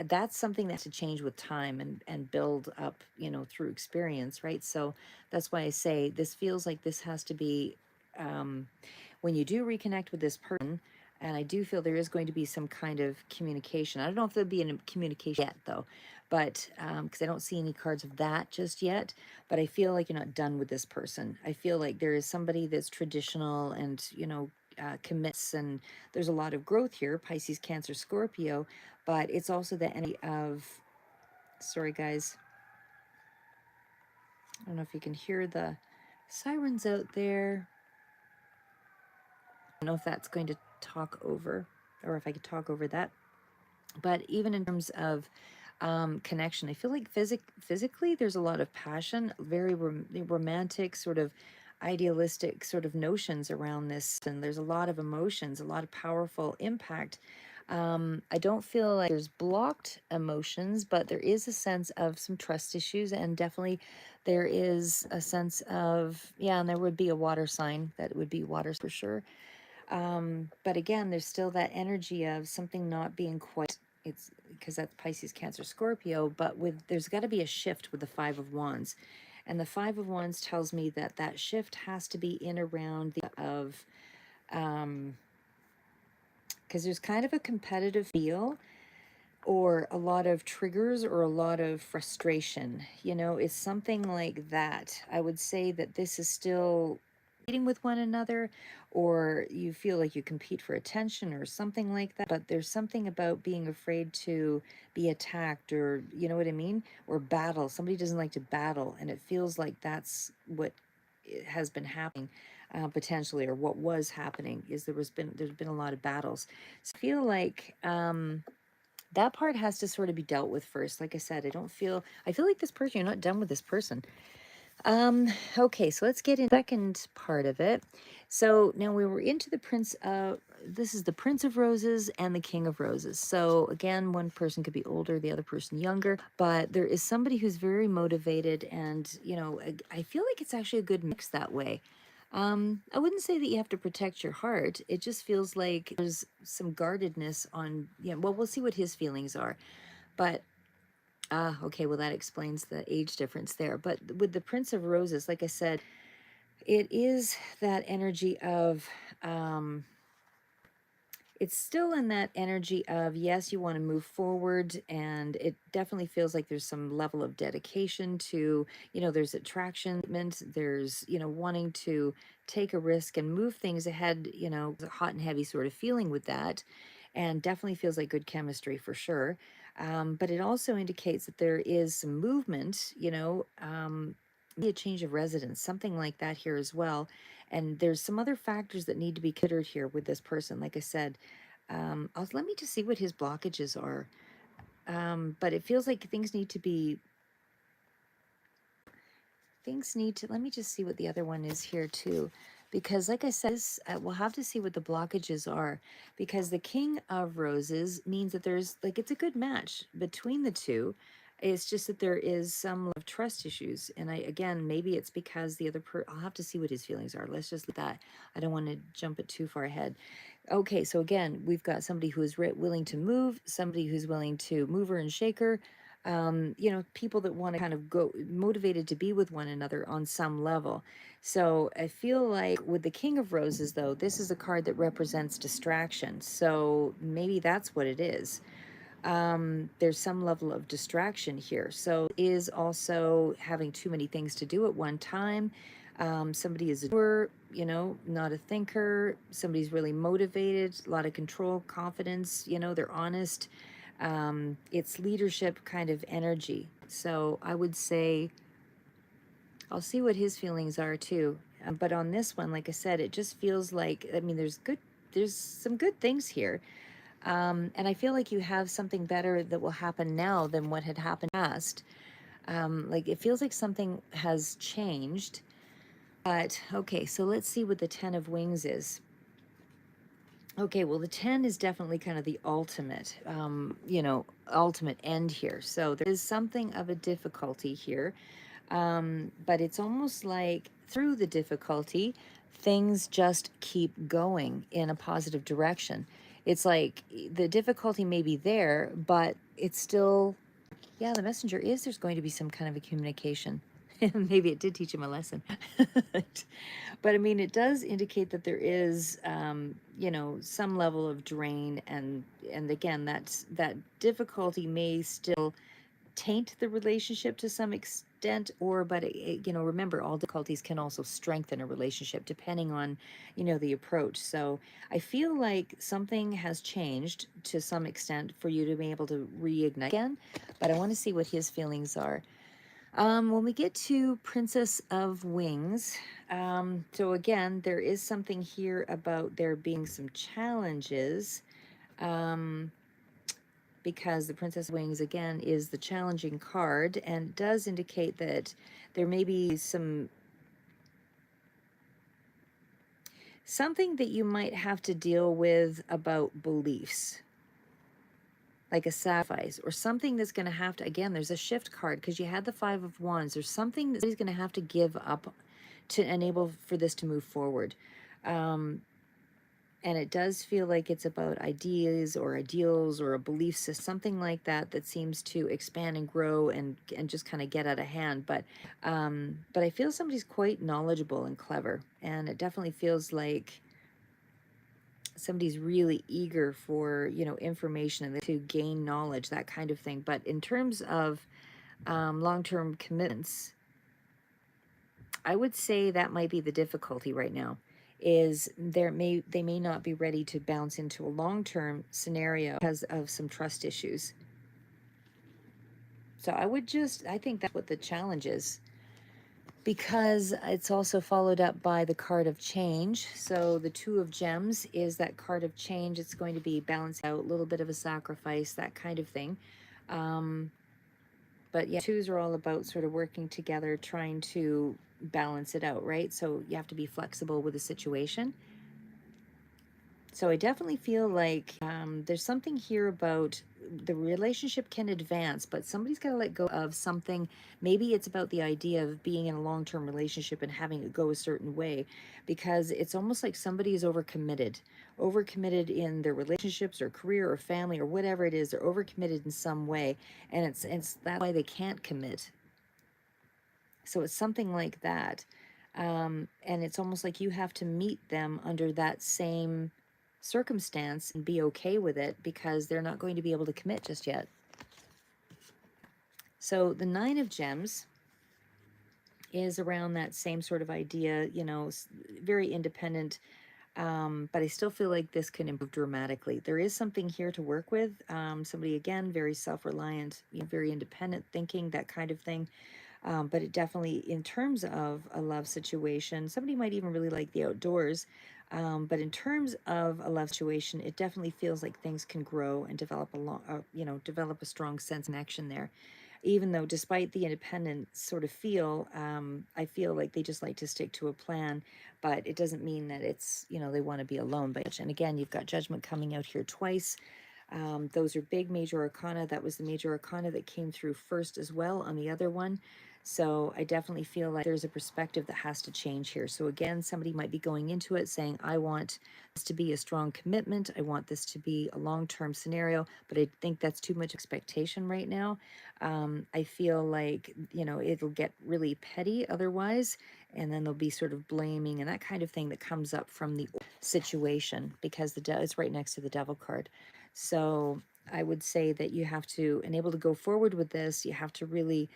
that's something that has to change with time and build up, through experience, right? So that's why I say this feels like this has to be, um, when you do reconnect with this person, and I do feel there is going to be some kind of communication. I don't know if there'll be any communication yet, though, but because I don't see any cards of that just yet. But I feel like you're not done with this person. I feel like there is somebody that's traditional and, commits, and there's a lot of growth here, Pisces, Cancer, Scorpio, but it's also the energy of, sorry guys, I don't know if you can hear the sirens out there. I don't know if that's going to talk over, or if I could talk over that. But even in terms of connection, I feel like physically there's a lot of passion, very romantic, sort of idealistic sort of notions around this, and there's a lot of emotions, a lot of powerful impact. I don't feel like there's blocked emotions, but there is a sense of some trust issues, and definitely there is a sense of, yeah, and there would be a water sign that would be water for sure. But again, there's still that energy of something not being quite, it's because that's Pisces, Cancer, Scorpio, but with, there's got to be a shift with the Five of Wands. And the Five of Wands tells me that that shift has to be in around the of, because there's kind of a competitive feel, or a lot of triggers, or a lot of frustration. It's something like that. I would say that this is still competing with one another, or you feel like you compete for attention or something like that. But there's something about being afraid to be attacked, or you know what I mean? Or battle. Somebody doesn't like to battle, and it feels like that's what has been happening. Potentially, or what was happening is there's been a lot of battles. So I feel like, that part has to sort of be dealt with first. Like I said, I feel like this person, you're not done with this person. Okay, so let's get in the second part of it. So now we were into the this is the Prince of Roses and the King of Roses. So again, one person could be older, the other person younger, but there is somebody who's very motivated, and, I feel like it's actually a good mix that way. I wouldn't say that you have to protect your heart. It just feels like there's some guardedness on, well, we'll see what his feelings are. But, okay, well, that explains the age difference there. But with the Prince of Roses, like I said, it is that energy of, um, it's still in that energy of, yes, you want to move forward, and it definitely feels like there's some level of dedication to, there's attraction, there's, wanting to take a risk and move things ahead, hot and heavy sort of feeling with that. and definitely feels like good chemistry for sure. But it also indicates that there is some movement, maybe a change of residence, something like that here as well. And there's some other factors that need to be considered here with this person. Like I said, let me just see what his blockages are. But it feels like let me just see what the other one is here too. Because like I said, we'll have to see what the blockages are, because the King of Roses means that there's like, it's a good match between the two. It's just that there is some level of trust issues. And again, maybe it's because I'll have to see what his feelings are. Let's just let that, I don't want to jump it too far ahead. Okay, so again, we've got somebody who is willing to move, somebody who's willing to move her and shake her. People that want to kind of go motivated to be with one another on some level. So I feel like with the King of Roses, though, this is a card that represents distraction. So maybe that's what it is. There's some level of distraction here. So is also having too many things to do at one time. Somebody is a doer, not a thinker. Somebody's really motivated, a lot of control, confidence, they're honest. It's leadership kind of energy. So I would say I'll see what his feelings are too. But on this one, like I said, it just feels like, there's some good things here. And I feel like you have something better that will happen now than what had happened in the past. Like it feels like something has changed. But okay, so let's see what the 10 of Wings is. Okay, well, the 10 is definitely kind of the ultimate end here. So there is something of a difficulty here. But it's almost like through the difficulty, things just keep going in a positive direction. It's like the difficulty may be there, but it's still, yeah, the messenger is there's going to be some kind of a communication. Maybe it did teach him a lesson. But I mean, it does indicate that there is, some level of drain, and again, that difficulty may still taint the relationship to some extent, but remember, all difficulties can also strengthen a relationship depending on, the approach. So I feel like something has changed to some extent for you to be able to reignite again, but I want to see what his feelings are. When we get to Princess of Wings, so again, there is something here about there being some challenges, because the Princess of Wings, again, is the challenging card, and it does indicate that there may be something that you might have to deal with about beliefs, like a sacrifice or something that's going to have to, again, there's a shift card because you had the Five of Wands. There's something that he's going to have to give up to enable for this to move forward. And it does feel like it's about ideas or ideals or a belief system, something like that, that seems to expand and grow and just kind of get out of hand. But I feel somebody's quite knowledgeable and clever, and it definitely feels like somebody's really eager for, information and to gain knowledge, that kind of thing. But in terms of long-term commitments, I would say that might be the difficulty right now, is they may not be ready to bounce into a long-term scenario because of some trust issues. So I think that's what the challenge is, because it's also followed up by the card of change. So the Two of Gems is that card of change. It's going to be balanced out, a little bit of a sacrifice, that kind of thing. But yeah, twos are all about sort of working together, trying to balance it out, right? So you have to be flexible with the situation. So I definitely feel like there's something here about the relationship can advance, but somebody's got to let go of something. Maybe it's about the idea of being in a long-term relationship and having it go a certain way, because it's almost like somebody is overcommitted in their relationships or career or family or whatever it is. They're overcommitted in some way, and it's that's why they can't commit. So it's something like that. And it's almost like you have to meet them under that same circumstance and be okay with it, because they're not going to be able to commit just yet. So the Nine of Gems is around that same sort of idea, very independent, But I still feel like this can improve dramatically. There is something here to work with. Somebody, again, very self-reliant, very independent thinking, that kind of thing. But it definitely, in terms of a love situation, somebody might even really like the outdoors. But in terms of a love situation, it definitely feels like things can grow and develop develop a strong sense of connection there. Even though, despite the independent sort of feel, I feel like they just like to stick to a plan, but it doesn't mean that it's, they want to be alone. But, and again, you've got Judgment coming out here twice. Those are big major arcana. That was the major arcana that came through first as well on the other one. So I definitely feel like there's a perspective that has to change here. So again, somebody might be going into it saying, I want this to be a strong commitment. I want this to be a long-term scenario, but I think that's too much expectation right now. I feel like, it'll get really petty otherwise, and then there'll be sort of blaming and that kind of thing that comes up from the situation, because it's right next to the devil card. So I would say that you have to, and able to go forward with this, you have to really,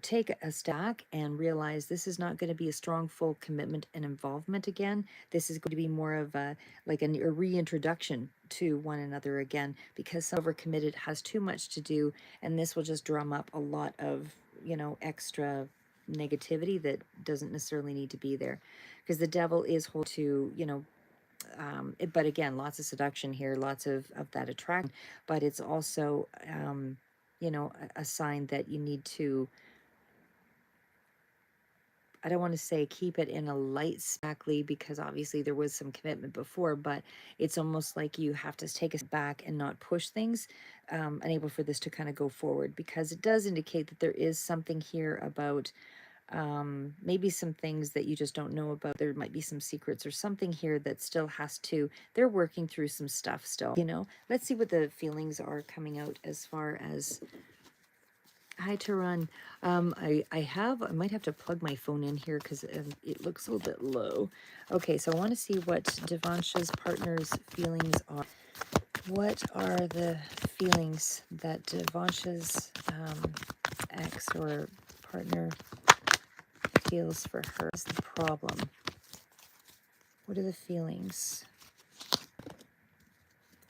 take a stack and realize this is not going to be a strong, full commitment and involvement again. This is going to be more of a reintroduction to one another again, because some overcommitted has too much to do, and this will just drum up a lot of, extra negativity that doesn't necessarily need to be there, because the devil is hold to, but again, lots of seduction here, lots of that attraction, but it's also, a sign that you need to, I don't want to say keep it in a light exactly, because obviously there was some commitment before, but it's almost like you have to take us back and not push things, unable for this to kind of go forward, because it does indicate that there is something here about, maybe some things that you just don't know about. There might be some secrets or something here that still has to, they're working through some stuff still, Let's see what the feelings are coming out as far as, hi Taran. I might have to plug my phone in here because it looks a little bit low. Okay, so I want to see what Devansha's partner's feelings are. What are the feelings that Devansha's ex or partner feels for her? Is the problem? What are the feelings?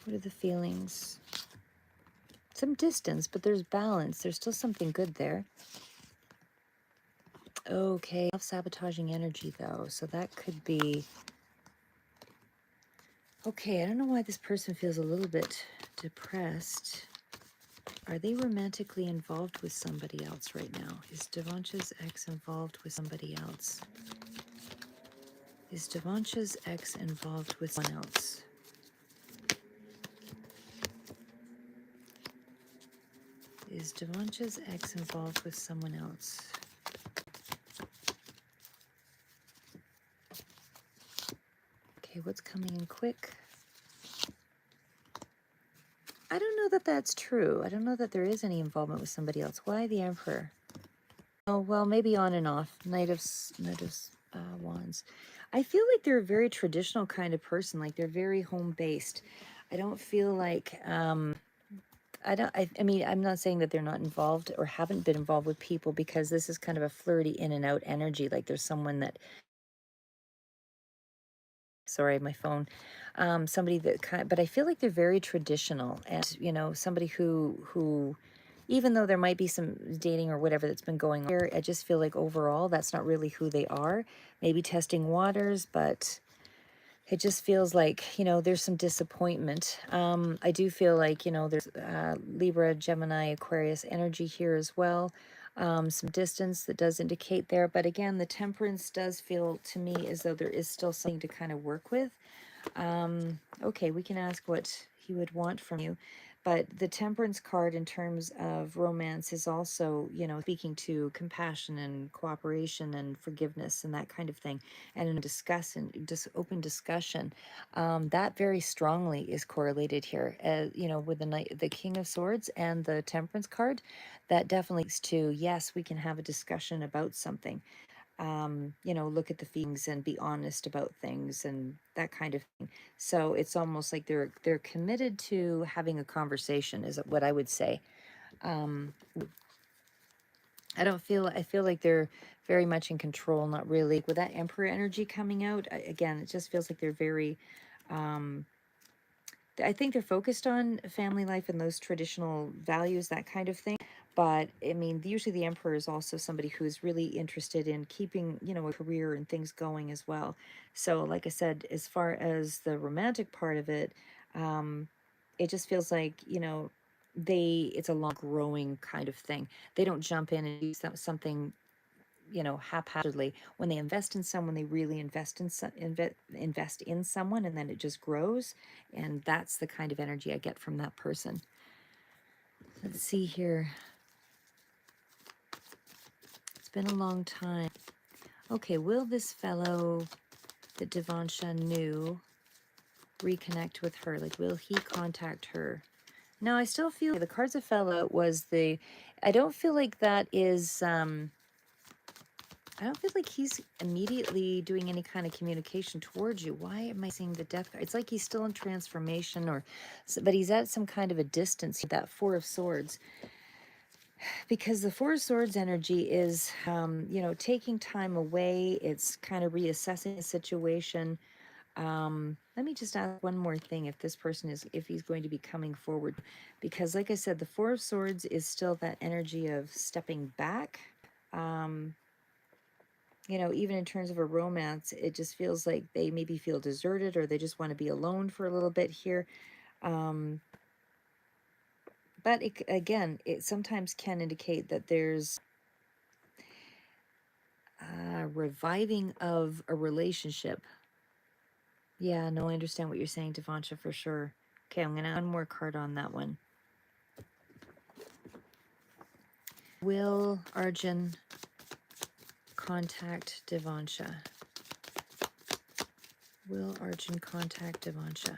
What are the feelings? Some distance, but there's balance. There's still something good there. Okay, self-sabotaging energy though, so that could be... Okay, I don't know why this person feels a little bit depressed. Are they romantically involved with somebody else right now? Is Devansha's ex involved with somebody else? Is Devansha's ex involved with someone else? Is Devansha's ex involved with someone else? Okay, what's coming in quick? I don't know that that's true. I don't know that there is any involvement with somebody else. Why the Emperor? Oh, well, maybe on and off. Knight of Wands. I feel like they're a very traditional kind of person. Like they're very home-based. I don't feel like, I mean, I'm not saying that they're not involved or haven't been involved with people, because this is kind of a flirty in and out energy. Like there's someone that, sorry, my phone, somebody that but I feel like they're very traditional, and, somebody who, even though there might be some dating or whatever that's been going on here, I just feel like overall that's not really who they are. Maybe testing waters, but it just feels like, there's some disappointment. I do feel like, there's Libra, Gemini, Aquarius energy here as well. Some distance that does indicate there. But again, the Temperance does feel to me as though there is still something to kind of work with. Okay, we can ask what he would want from you. But the Temperance card in terms of romance is also, speaking to compassion and cooperation and forgiveness and that kind of thing. And in just open discussion, that very strongly is correlated here. With the King of Swords and the Temperance card, that definitely leads to, yes, we can have a discussion about something. Look at the feelings and be honest about things and that kind of thing. So it's almost like they're committed to having a conversation, is what I would say. I feel like they're very much in control, not really. With that Emperor energy coming out, again, it just feels like they're very, um, I think they're focused on family life and those traditional values, that kind of thing. But I mean, usually the emperor is also somebody who's really interested in keeping, you know, a career and things going as well. So, like I said, as far as the romantic part of it, um, it just feels like, you know, it's a long growing kind of thing. They don't jump in and do something, you know, haphazardly. When they invest in someone, they really invest in someone, and then it just grows. And that's the kind of energy I get from that person. Let's see here. It's been a long time. Okay, will this fellow that Devansha knew reconnect with her? Like, will he contact her? No, I still feel the cards of fellow was the. I don't feel like that is. I don't feel like he's immediately doing any kind of communication towards you. Why am I seeing the death card? It's like he's still in transformation, but he's at some kind of a distance. That Four of Swords, because the Four of Swords energy is, you know, taking time away. It's kind of reassessing the situation. Let me just ask one more thing: if this person if he's going to be coming forward, because, like I said, the Four of Swords is still that energy of stepping back. Um, you know, even in terms of a romance, it just feels like they maybe feel deserted, or they just want to be alone for a little bit here. Um, but again, it sometimes can indicate that there's a reviving of a relationship. Yeah, no, I understand what you're saying, Devansha, for sure. Okay, I'm going to add one more card on that one. Will Arjun contact Devansha? Will Arjun contact Devansha?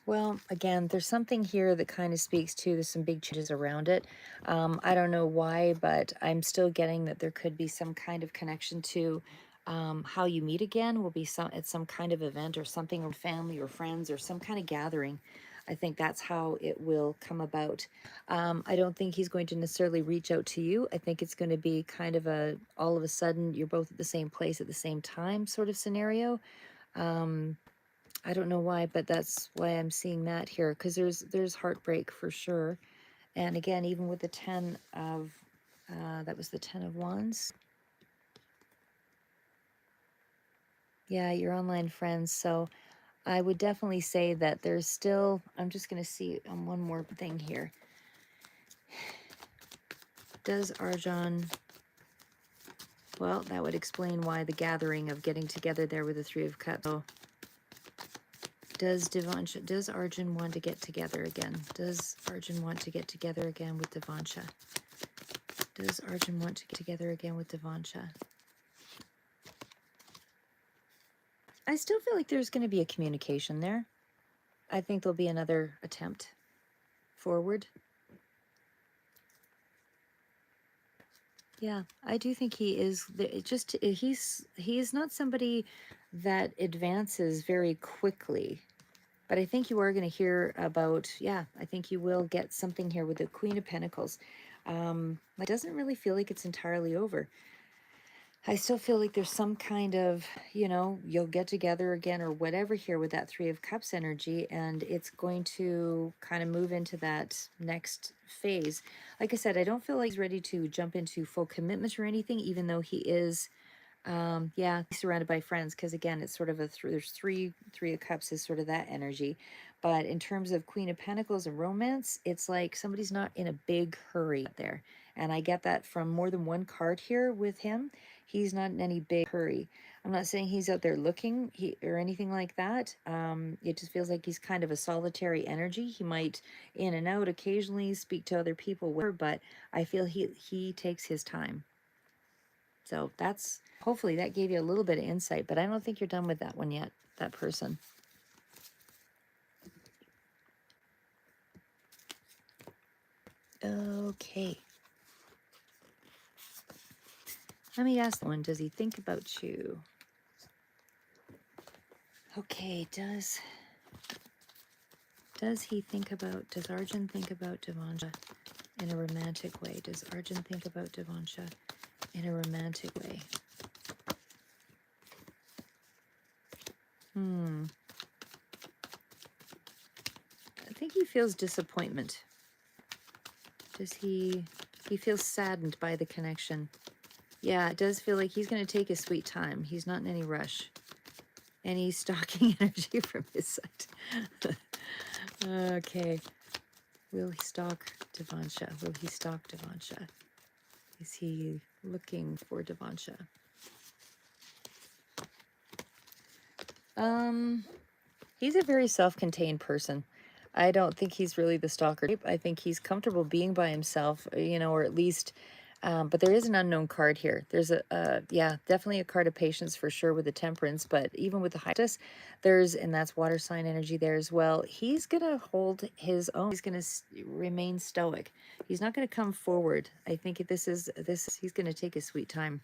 Well, again, there's something here that kind of speaks to there's some big changes around it. I don't know why, but I'm still getting that there could be some kind of connection to how you meet again. Will be at some kind of event or something, or family or friends or some kind of gathering. I think that's how it will come about. I don't think he's going to necessarily reach out to you. I think it's going to be kind of all of a sudden you're both at the same place at the same time sort of scenario. I don't know why, but that's why I'm seeing that here, because there's heartbreak for sure. And again, even with the 10 of, that was the 10 of Wands. Yeah, your online friends. So I would definitely say that there's still, I'm just going to see one more thing here. Does Arjan, well, that would explain why the gathering of getting together there with the Three of Cups. So does Arjun want to get together again? Does Arjun want to get together again with Devansha? Does Arjun want to get together again with Devansha? I still feel like there's going to be a communication there. I think there'll be another attempt forward. Yeah, I do think he is. He's not somebody that advances very quickly. But I think you are going to hear about, yeah, I think you will get something here with the Queen of Pentacles. It doesn't really feel like it's entirely over. I still feel like there's some kind of, you know, you'll get together again or whatever here with that Three of Cups energy, and it's going to kind of move into that next phase. Like I said, I don't feel like he's ready to jump into full commitment or anything, even though he is, yeah, he's surrounded by friends, because again, it's sort of there's Three of Cups is sort of that energy. But in terms of Queen of Pentacles and romance, it's like somebody's not in a big hurry there. And I get that from more than one card here with him. He's not in any big hurry. I'm not saying he's out there looking or anything like that. It just feels like he's kind of a solitary energy. He might in and out occasionally, speak to other people, whatever, but I feel he takes his time. So that's, hopefully that gave you a little bit of insight, but I don't think you're done with that one yet, that person. Okay. Let me ask one, does he think about you? Okay, does Arjun think about Devansha in a romantic way? Does Arjun think about Devansha in a romantic way? I think he feels disappointment. Does he feels saddened by the connection. Yeah, it does feel like he's going to take his sweet time. He's not in any rush. Any stalking energy from his side. Okay. Will he stalk Devansha? Will he stalk Devansha? Is he looking for Devansha? He's a very self-contained person. I don't think he's really the stalker type. I think he's comfortable being by himself, or at least, but there is an unknown card here. There's yeah, definitely a card of patience for sure with the temperance, but even with the highness, and that's water sign energy there as well. He's going to hold his own. He's going to remain stoic. He's not going to come forward. I think he's going to take his sweet time.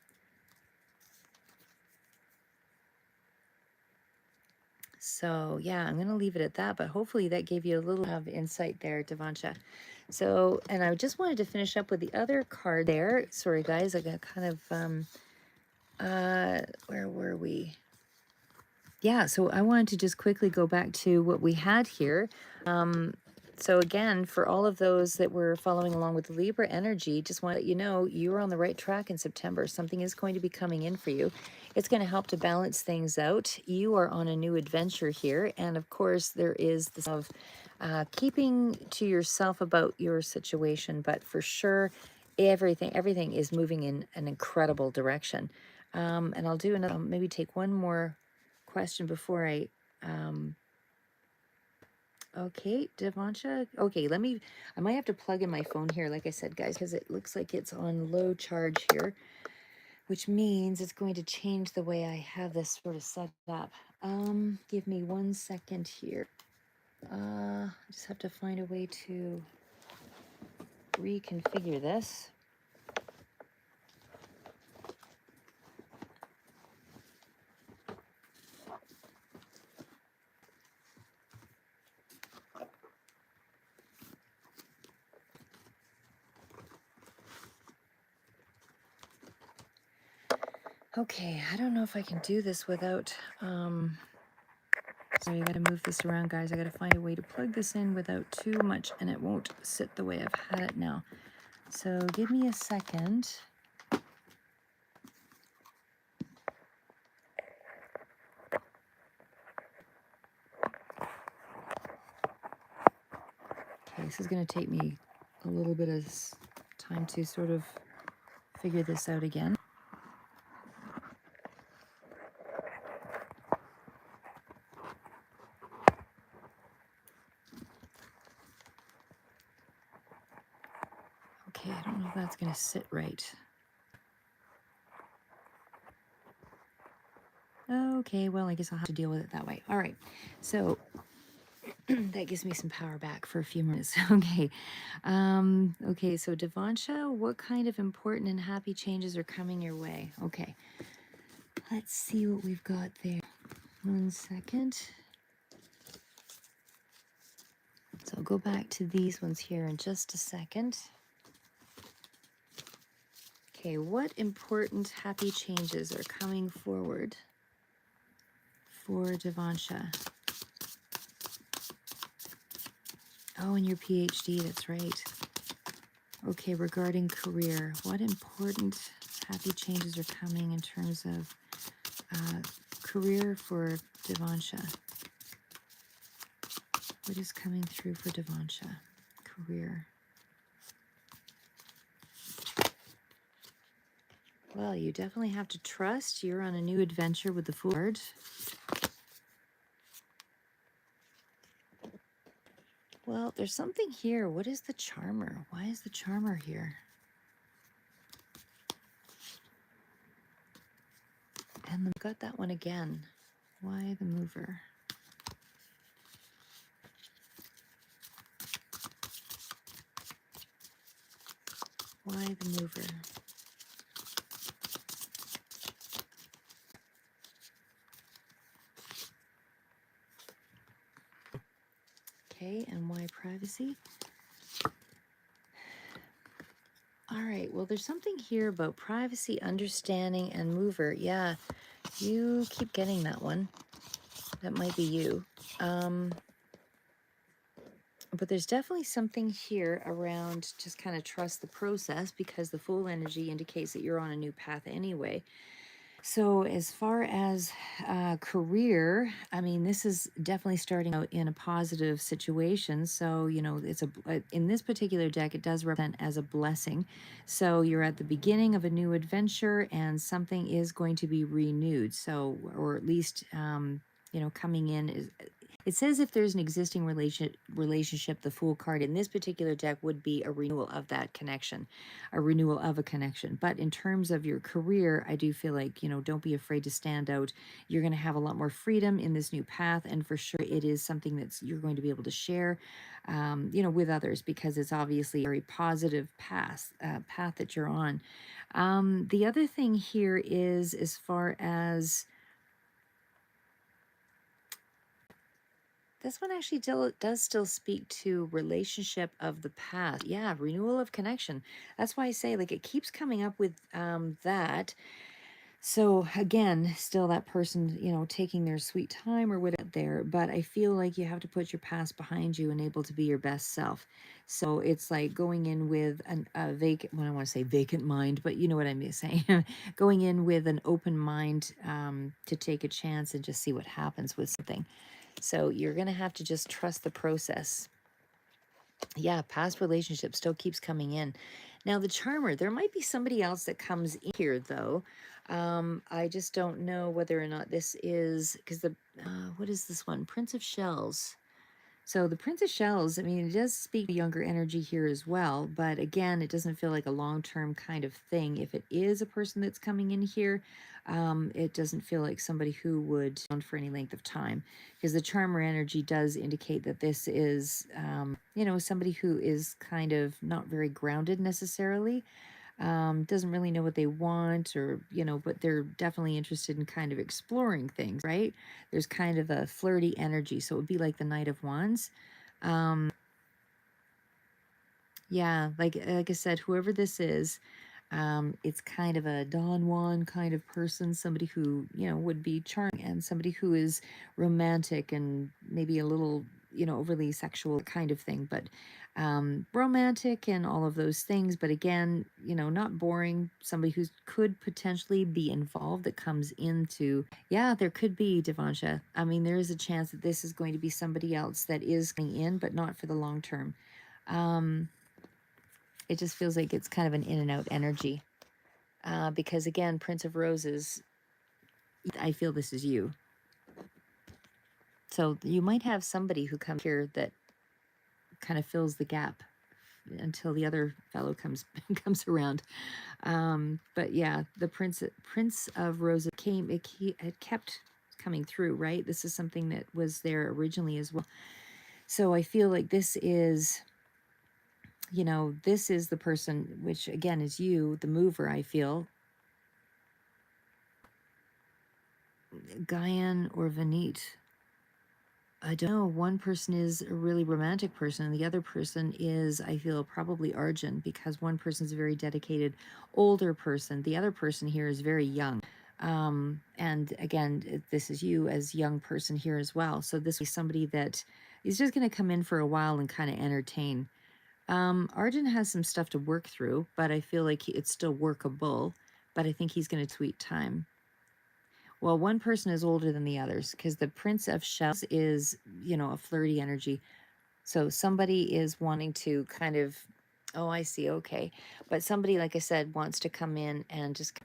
So yeah, I'm going to leave it at that, but hopefully that gave you a little of insight there, Devansha. So, and I just wanted to finish up with the other card there. Sorry guys, I got kind of, where were we? Yeah, so I wanted to just quickly go back to what we had here. So again, for all of those that were following along with the Libra energy, just want to let you know you're on the right track in September. Something is going to be coming in for you. It's going to help to balance things out. You are on a new adventure here. And of course, there is this of keeping to yourself about your situation. But for sure, everything is moving in an incredible direction. And I'll do another, maybe take one more question before I okay, Devansha. Okay, I might have to plug in my phone here, like I said, guys, because it looks like it's on low charge here, which means it's going to change the way I have this sort of set up. Give me 1 second here. I just have to find a way to reconfigure this. Okay, I don't know if I can do this without, so you gotta move this around, guys. I gotta find a way to plug this in without too much, and it won't sit the way I've had it now. So give me a second. Okay, this is gonna take me a little bit of time to sort of figure this out again. Okay, I don't know if that's gonna sit right. Okay, well, I guess I'll have to deal with it that way. All right, so that gives me some power back for a few minutes. Okay, okay, so Devansha, what kind of important and happy changes are coming your way? Okay, let's see what we've got there. 1 second. So I'll go back to these ones here in just a second. Okay, what important happy changes are coming forward for Devansha? Oh, and your PhD, that's right. Okay, regarding career, what important happy changes are coming in terms of career for Devansha? What is coming through for Devansha? Career. Well, you definitely have to trust. You're on a new adventure with the Fool card. Well, there's something here. What is the Charmer? Why is the Charmer here? And we've got that one again. Why the Mover? Why the Mover? Okay, and why privacy? All right, well, there's something here about privacy, understanding, and mover. Yeah, you keep getting that one. That might be you. But there's definitely something here around just kind of trust the process, because the Fool energy indicates that you're on a new path anyway. So as far as career, I mean, this is definitely starting out in a positive situation. So, you know, it's in this particular deck, it does represent as a blessing. So you're at the beginning of a new adventure, and something is going to be renewed. So, or at least, you know, coming in is, it says if there's an existing relationship, the Fool card in this particular deck would be a renewal of that connection, a renewal of a connection. But in terms of your career, I do feel like, you know, don't be afraid to stand out. You're going to have a lot more freedom in this new path, and for sure it is something that's you're going to be able to share, you know, with others, because it's obviously a very positive path that you're on. The other thing here is, as far as this one, actually does still speak to relationship of the past. Yeah, renewal of connection. That's why I say, like, it keeps coming up with that. So again, still that person, you know, taking their sweet time or whatever there. But I feel like you have to put your past behind you and able to be your best self. So it's like going in with a vacant, well, I want to say vacant mind, but you know what I'm saying. Going in with an open mind, to take a chance and just see what happens with something. So you're going to have to just trust the process. Yeah, past relationship still keeps coming in. Now, the charmer, there might be somebody else that comes in here, though. I just don't know whether or not this is, because what is this one? Prince of Shells. So the Prince of Shells, I mean, it does speak to younger energy here as well, but again, it doesn't feel like a long-term kind of thing. If it is a person that's coming in here, it doesn't feel like somebody who would for any length of time, because the Charmer energy does indicate that this is, you know, somebody who is kind of not very grounded necessarily, doesn't really know what they want, or, you know, but they're definitely interested in kind of exploring things, right? There's kind of a flirty energy. So it would be like the Knight of Wands. Yeah, like I said, whoever this is, it's kind of a Don Juan kind of person, somebody who, you know, would be charming, and somebody who is romantic and maybe a little, you know, overly sexual kind of thing, but romantic and all of those things. But again, you know, not boring, somebody who could potentially be involved, that comes into, yeah, there could be, Devansha. I mean, there is a chance that this is going to be somebody else that is coming in, but not for the long term. It just feels like it's kind of an in and out energy. Because again, Prince of Roses, I feel this is you. So you might have somebody who comes here that kind of fills the gap until the other fellow comes comes around. But yeah, the Prince of Roses came. It kept coming through, right? This is something that was there originally as well. So I feel like this is, you know, this is the person, which again is you, the mover. I feel Gaian or Vanit. I don't know. One person is a really romantic person, and the other person is, I feel, probably Arjun, because one person is a very dedicated older person. The other person here is very young. And again, this is you as young person here as well. So this is somebody that is just going to come in for a while and kind of entertain. Arjun has some stuff to work through, but I feel like it's still workable. But I think he's going to tweak time. Well, one person is older than the others, because the Prince of Shells is, you know, a flirty energy. So somebody is wanting to kind of, oh, I see, okay. But somebody, like I said, wants to come in and just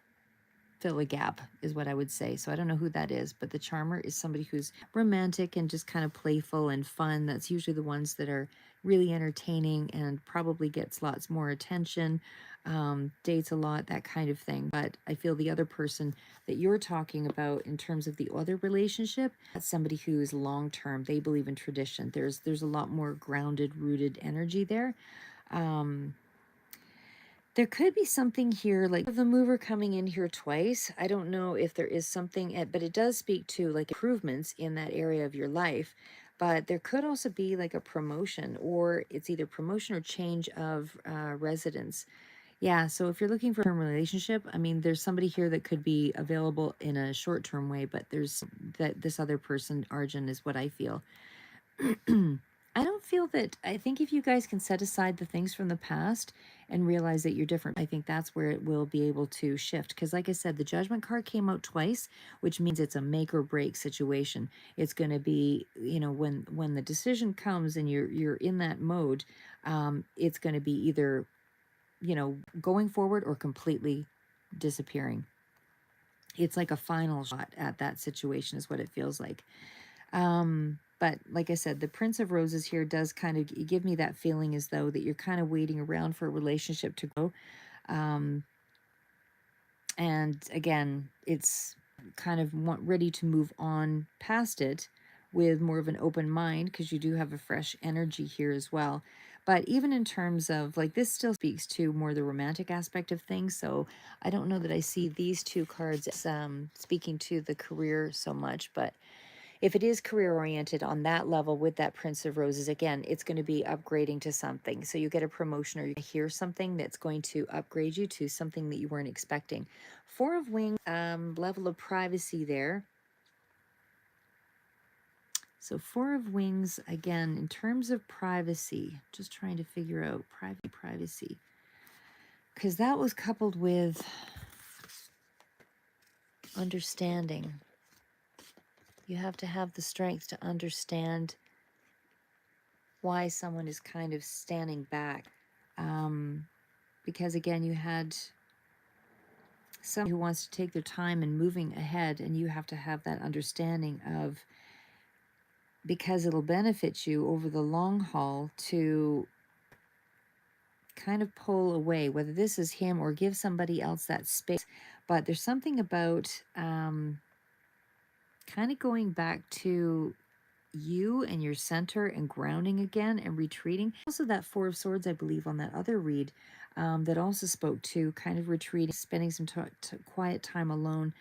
fill a gap, is what I would say. So I don't know who that is, but the charmer is somebody who's romantic and just kind of playful and fun. That's usually the ones that are really entertaining and probably gets lots more attention, dates a lot, that kind of thing. But I feel the other person that you're talking about in terms of the other relationship, that's somebody who is long term. They believe in tradition. There's a lot more grounded, rooted energy there. There could be something here, like the mover coming in here twice. I don't know if there is something, but it does speak to like improvements in that area of your life. But there could also be like a promotion, or it's either promotion or change of residence. Yeah, so if you're looking for a term relationship, I mean, there's somebody here that could be available in a short-term way, but there's that this other person, Arjun, is what I feel. I don't feel that, I think if you guys can set aside the things from the past and realize that you're different, I think that's where it will be able to shift. Because like I said, the Judgment card came out twice, which means it's a make or break situation. It's going to be, you know, when the decision comes and you're in that mode, it's going to be either, you know, going forward or completely disappearing. It's like a final shot at that situation is what it feels like. But like I said, the Prince of Roses here does kind of give me that feeling as though that you're kind of waiting around for a relationship to grow. And again, it's kind of ready to move on past it with more of an open mind, because you do have a fresh energy here as well. But even in terms of like, this still speaks to more the romantic aspect of things. So I don't know that I see these two cards as speaking to the career so much, but if it is career oriented on that level with that Prince of Roses, again, it's going to be upgrading to something. So you get a promotion or you hear something that's going to upgrade you to something that you weren't expecting. Four of Wings, level of privacy there. So Four of Wings, again, in terms of privacy, just trying to figure out privacy. Because that was coupled with understanding. You have to have the strength to understand why someone is kind of standing back. Because again, you had someone who wants to take their time and moving ahead, and you have to have that understanding of, because it'll benefit you over the long haul, to kind of pull away, whether this is him or give somebody else that space. But there's something about kind of going back to you and your center and grounding again and retreating. Also that Four of Swords, I believe, on that other read, that also spoke to kind of retreating, spending some quiet time alone,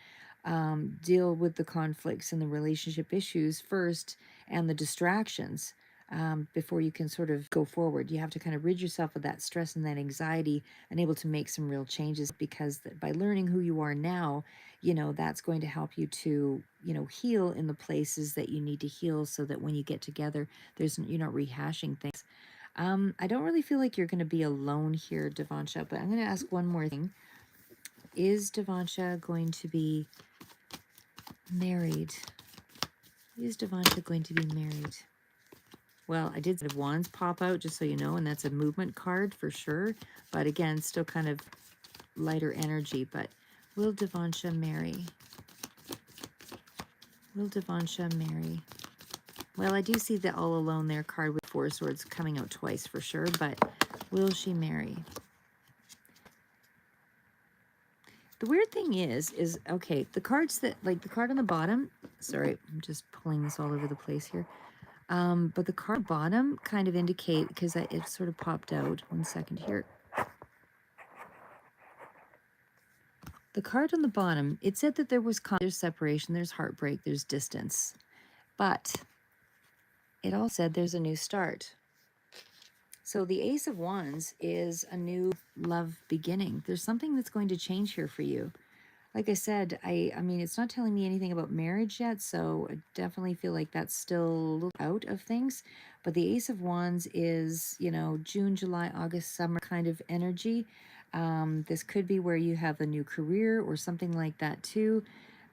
deal with the conflicts and the relationship issues first and the distractions, before you can sort of go forward. You have to kind of rid yourself of that stress and that anxiety and able to make some real changes, because by learning who you are now, you know, that's going to help you to, you know, heal in the places that you need to heal, so that when you get together, you're not rehashing things. I don't really feel like you're going to be alone here, Devansha, but I'm going to ask one more thing. Is Devansha going to be married? Is Devansha going to be married? Well, I did have Wands pop out, just so you know, and that's a movement card for sure. But again, still kind of lighter energy. But will Devansha marry? Will Devansha marry? Well, I do see the All Alone there card with Four Swords coming out twice for sure, but will she marry? The weird thing is okay, the cards that, like the card on the bottom, sorry, I'm just pulling this all over the place here. But the card bottom kind of indicate, because it sort of popped out. One second here. The card on the bottom, it said that there's separation, there's heartbreak, there's distance. But it all said there's a new start. So the Ace of Wands is a new love beginning. There's something that's going to change here for you. Like I said, I mean, it's not telling me anything about marriage yet, so I definitely feel like that's still a little out of things. But the Ace of Wands is, you know, June, July, August, summer kind of energy. This could be where you have a new career or something like that too.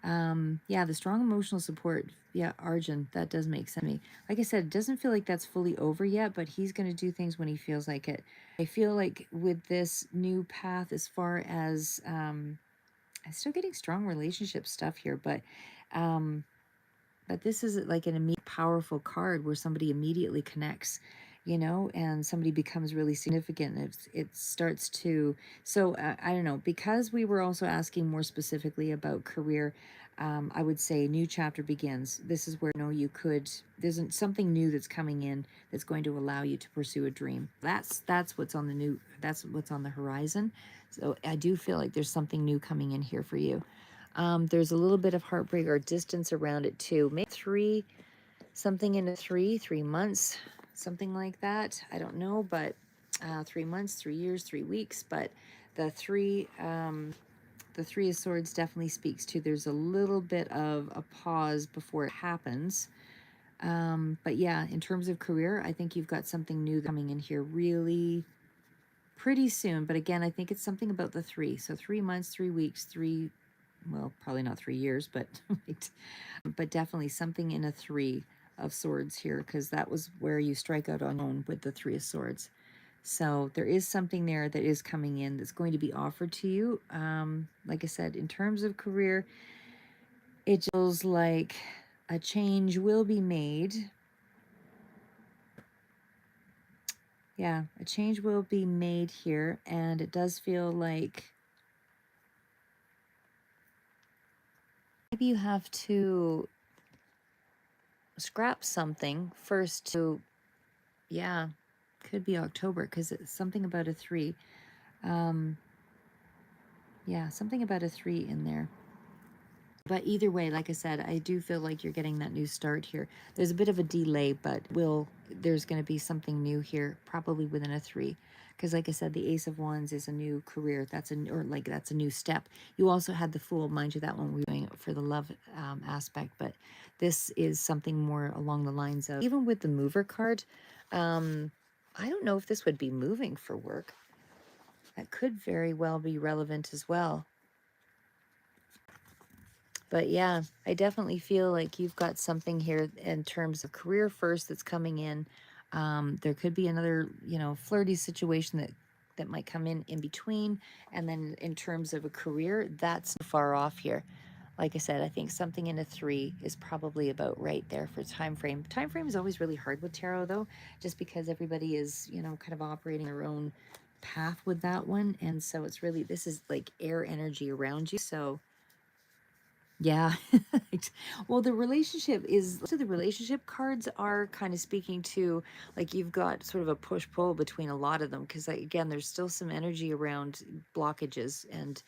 Yeah, the strong emotional support. Yeah, Arjun, that does make sense to me. Like I said, it doesn't feel like that's fully over yet, but he's going to do things when he feels like it. I feel like with this new path, as far as, I'm still getting strong relationship stuff here, but this is like an immediate powerful card where somebody immediately connects, you know, and somebody becomes really significant. It starts to, so I don't know, because we were also asking more specifically about career. I would say new chapter begins. This is where, you know, you could, there's something new that's coming in that's going to allow you to pursue a dream. That's what's on the new, that's what's on the horizon. So I do feel like there's something new coming in here for you. There's a little bit of heartbreak or distance around it too. Maybe three. something in a 3 months, something like that. I don't know, but 3 months, 3 years, 3 weeks. But the the Three of Swords definitely speaks to there's a little bit of a pause before it happens. But yeah, in terms of career, I think you've got something new coming in here really pretty soon. But again, I think it's something about the three. So 3 months, 3 weeks, well, probably not 3 years, but but definitely something in a Three of Swords here, because that was where you strike out on your own with the Three of Swords. So there is something there that is coming in that's going to be offered to you. Like I said, in terms of career, it feels like a change will be made. Yeah, a change will be made here, and it does feel like maybe you have to scrap something first to, yeah, could be October, because it's something about a three. Yeah, something about a three in there. But either way, like I said, I do feel like you're getting that new start here. There's a bit of a delay, but there's going to be something new here, probably within a three. Because like I said, the Ace of Wands is a new career. That's a new step. You also had the Fool, mind you, that one we were doing for the love aspect, but this is something more along the lines of, even with the Mover card, I don't know if this would be moving for work. That could very well be relevant as well. But yeah, I definitely feel like you've got something here in terms of career first that's coming in. There could be another, flirty situation that might come in between. And then in terms of a career, that's far off here. Like I said, I think something in a three is probably about right there for time frame. Time frame is always really hard with tarot, though, just because everybody is, kind of operating their own path with that one. And so this is like air energy around you. So yeah. Well, the relationship cards are kind of speaking to, like, you've got sort of a push pull between a lot of them, because again, there's still some energy around blockages and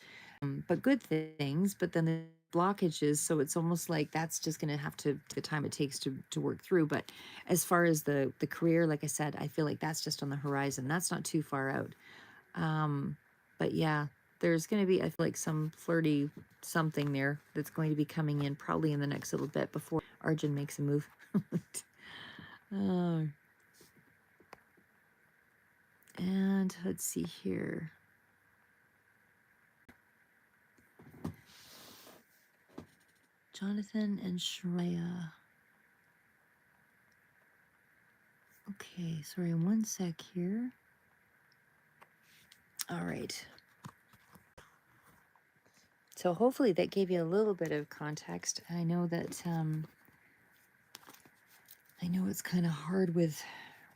but good things, but then the blockages, so it's almost like that's just going to have to the time it takes to work through. But as far as the career, like I said, I feel like that's just on the horizon. That's not too far out. But yeah, there's going to be, I feel like, some flirty something there that's going to be coming in probably in the next little bit before Arjun makes a move. Oh, and let's see here. Jonathan and Shreya. Okay, sorry, 1 sec here. All right. So hopefully that gave you a little bit of context. I know that I know it's kind of hard with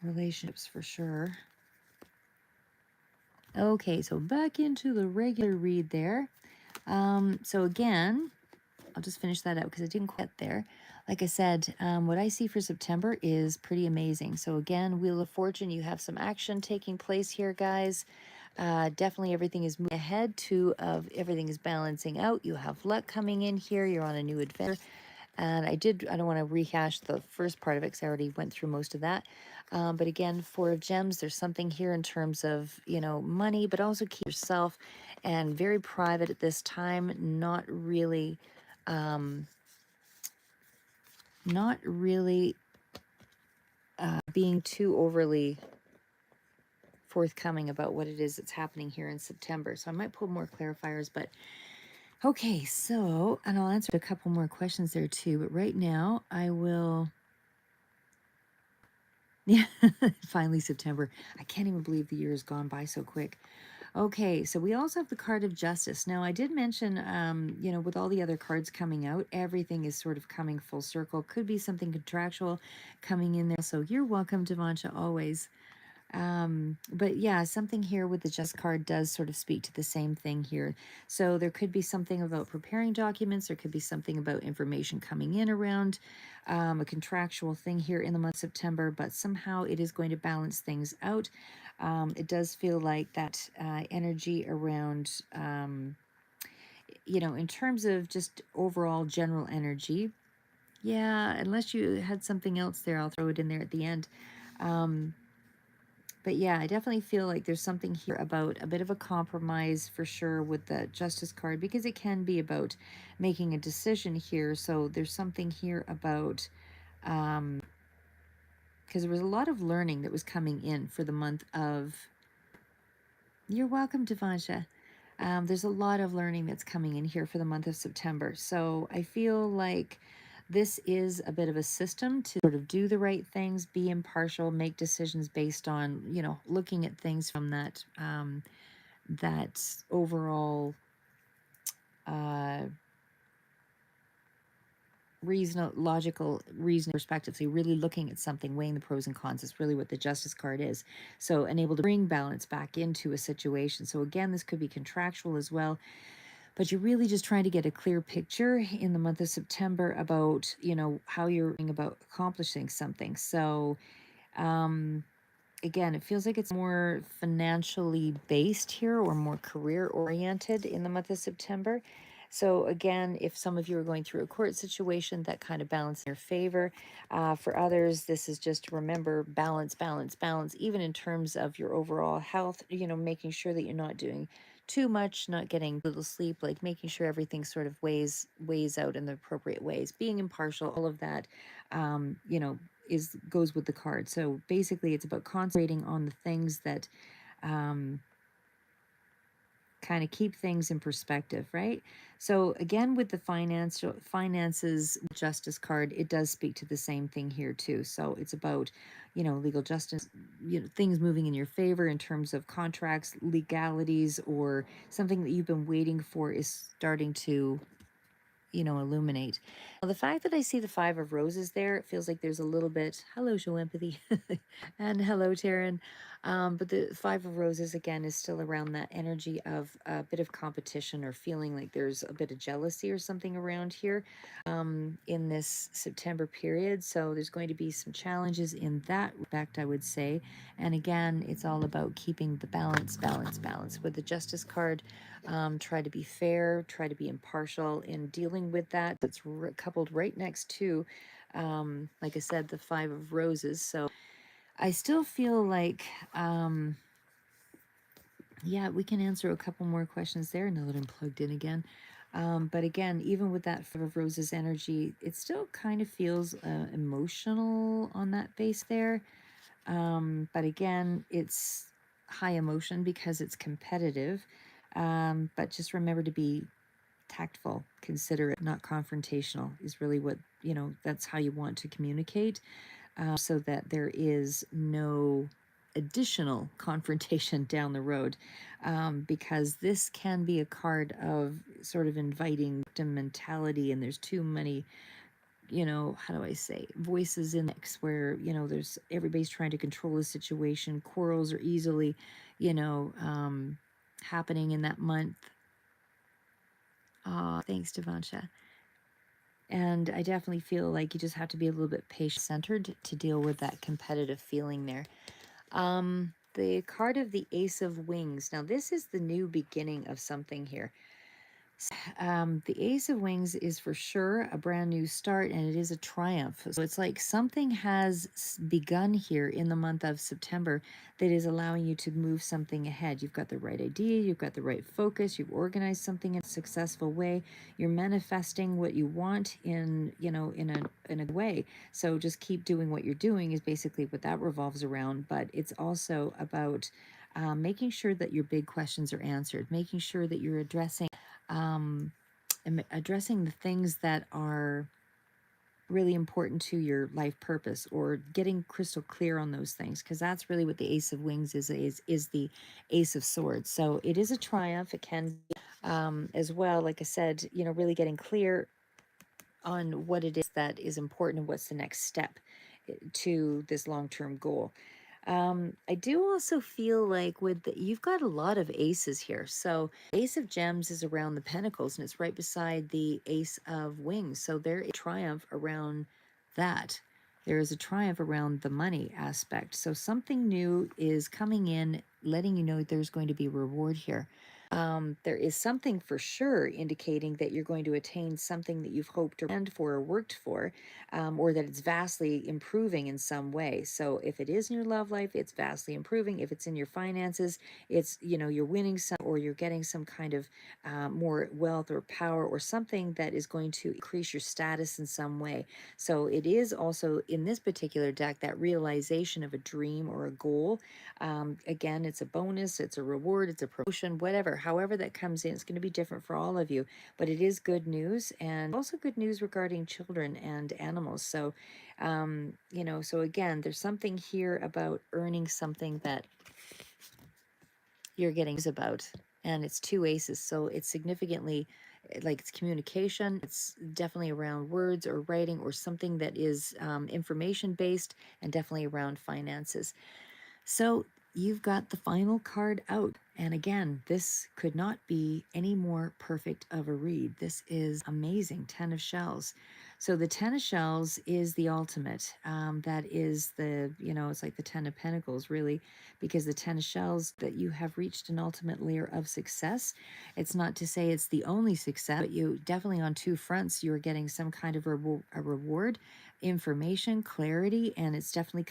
relationships for sure. Okay, so back into the regular read there. So again, I'll just finish that out because I didn't quite get there. Like I said, what I see for September is pretty amazing. So again, Wheel of Fortune, you have some action taking place here, guys. Definitely everything is moving ahead everything is balancing out. You have luck coming in here. You're on a new adventure. And I don't want to rehash the first part of it because I already went through most of that. But again, Four of Gems, there's something here in terms of, money, but also keep yourself and very private at this time, not really being too overly forthcoming about what it is that's happening here in September. So I might pull more clarifiers, but okay, so, and I'll answer a couple more questions there too, but right now I will, yeah, finally September. I can't even believe the year has gone by so quick. Okay, so we also have the card of justice. Now, I did mention, with all the other cards coming out, everything is sort of coming full circle. Could be something contractual coming in there. So you're welcome, Devancha, always. But yeah, something here with the just card does sort of speak to the same thing here. So there could be something about preparing documents. There could be something about information coming in around a contractual thing here in the month of September, but somehow it is going to balance things out. It does feel like that energy around, in terms of just overall general energy, Yeah, unless you had something else there, I'll throw it in there at the end. Um, but yeah, I definitely feel like there's something here about a bit of a compromise for sure with the Justice card, because it can be about making a decision here. So there's something here about, because there was a lot of learning that was coming in for the month of. You're welcome, Devansha. There's a lot of learning that's coming in here for the month of September. So I feel like this is a bit of a system to sort of do the right things, be impartial, make decisions based on, looking at things from that overall uh, logical, reason perspective. So you're really looking at something, weighing the pros and cons. Is really what the Justice card is. So, and able to bring balance back into a situation. So again, this could be contractual as well, but you're really just trying to get a clear picture in the month of September about, how you're going about accomplishing something. So, again, it feels like it's more financially based here or more career oriented in the month of September. So, again, if some of you are going through a court situation, that kind of balance in your favor. For others, this is just to remember balance, balance, balance, even in terms of your overall health, making sure that you're not doing too much, not getting little sleep, like making sure everything sort of weighs out in the appropriate ways, being impartial, all of that, is goes with the card. So basically, it's about concentrating on the things that um, kind of keep things in perspective, right? So again, with the finances justice card, it does speak to the same thing here too. So it's about, legal justice, things moving in your favor in terms of contracts, legalities, or something that you've been waiting for is starting to, illuminate. Well, the fact that I see the Five of Roses there, it feels like there's a little bit, hello, show empathy, and hello, Taryn. But the Five of Roses, again, is still around that energy of a bit of competition or feeling like there's a bit of jealousy or something around here in this September period. So there's going to be some challenges in that respect, I would say. And again, it's all about keeping the balance, balance, balance. With the Justice card, try to be fair, try to be impartial in dealing with that. That's coupled right next to, like I said, the Five of Roses. So I still feel like, yeah, we can answer a couple more questions there now that I'm plugged in again. But again, even with that Five of Roses energy, it still kind of feels emotional on that base there. But again, it's high emotion because it's competitive. But just remember to be tactful, considerate, not confrontational, is really what, that's how you want to communicate, so that there is no additional confrontation down the road, because this can be a card of sort of inviting victim mentality, and there's too many, how do I say, voices in mix where, there's everybody's trying to control the situation. Quarrels are easily, happening in that month. Thanks, Devansha. And I definitely feel like you just have to be a little bit patient centered to deal with that competitive feeling there. The card of the Ace of Wings. Now, this is the new beginning of something here. The Ace of Wings is for sure a brand new start, and it is a triumph. So it's like something has begun here in the month of September that is allowing you to move something ahead. You've got the right idea, you've got the right focus, you've organized something in a successful way. You're manifesting what you want in a way. So just keep doing what you're doing is basically what that revolves around. But it's also about making sure that your big questions are answered, making sure that you're um, addressing the things that are really important to your life purpose, or getting crystal clear on those things, because that's really what the Ace of Wings is the Ace of Swords. So it is a triumph. It can be, as well, like I said, really getting clear on what it is that is important and what's the next step to this long-term goal. I do also feel like you've got a lot of aces here. So Ace of Gems is around the Pentacles, and it's right beside the Ace of Wings. So there is a triumph around that. There is a triumph around the money aspect. So something new is coming in, letting you know there's going to be reward here. there is something for sure indicating that you're going to attain something that you've hoped for or worked for, or that it's vastly improving in some way. So if it is in your love life, it's vastly improving. If it's in your finances, it's, you're winning some, or you're getting some kind of more wealth or power or something that is going to increase your status in some way. So it is also in this particular deck that realization of a dream or a goal. Again, it's a bonus, it's a reward, it's a promotion, whatever, however that comes in, it's going to be different for all of you. But it is good news, and also good news regarding children and animals. So, so again, there's something here about earning something that you're getting about, and it's two aces. So it's significantly like it's communication. It's definitely around words or writing or something that is information based, and definitely around finances. So you've got the final card out. And again, this could not be any more perfect of a read. This is amazing. 10 of shells. So the 10 of shells is the ultimate. That is it's like the 10 of pentacles, really, because the 10 of shells, that you have reached an ultimate layer of success. It's not to say it's the only success, but you definitely on two fronts, you're getting some kind of a reward, information, clarity, and it's definitely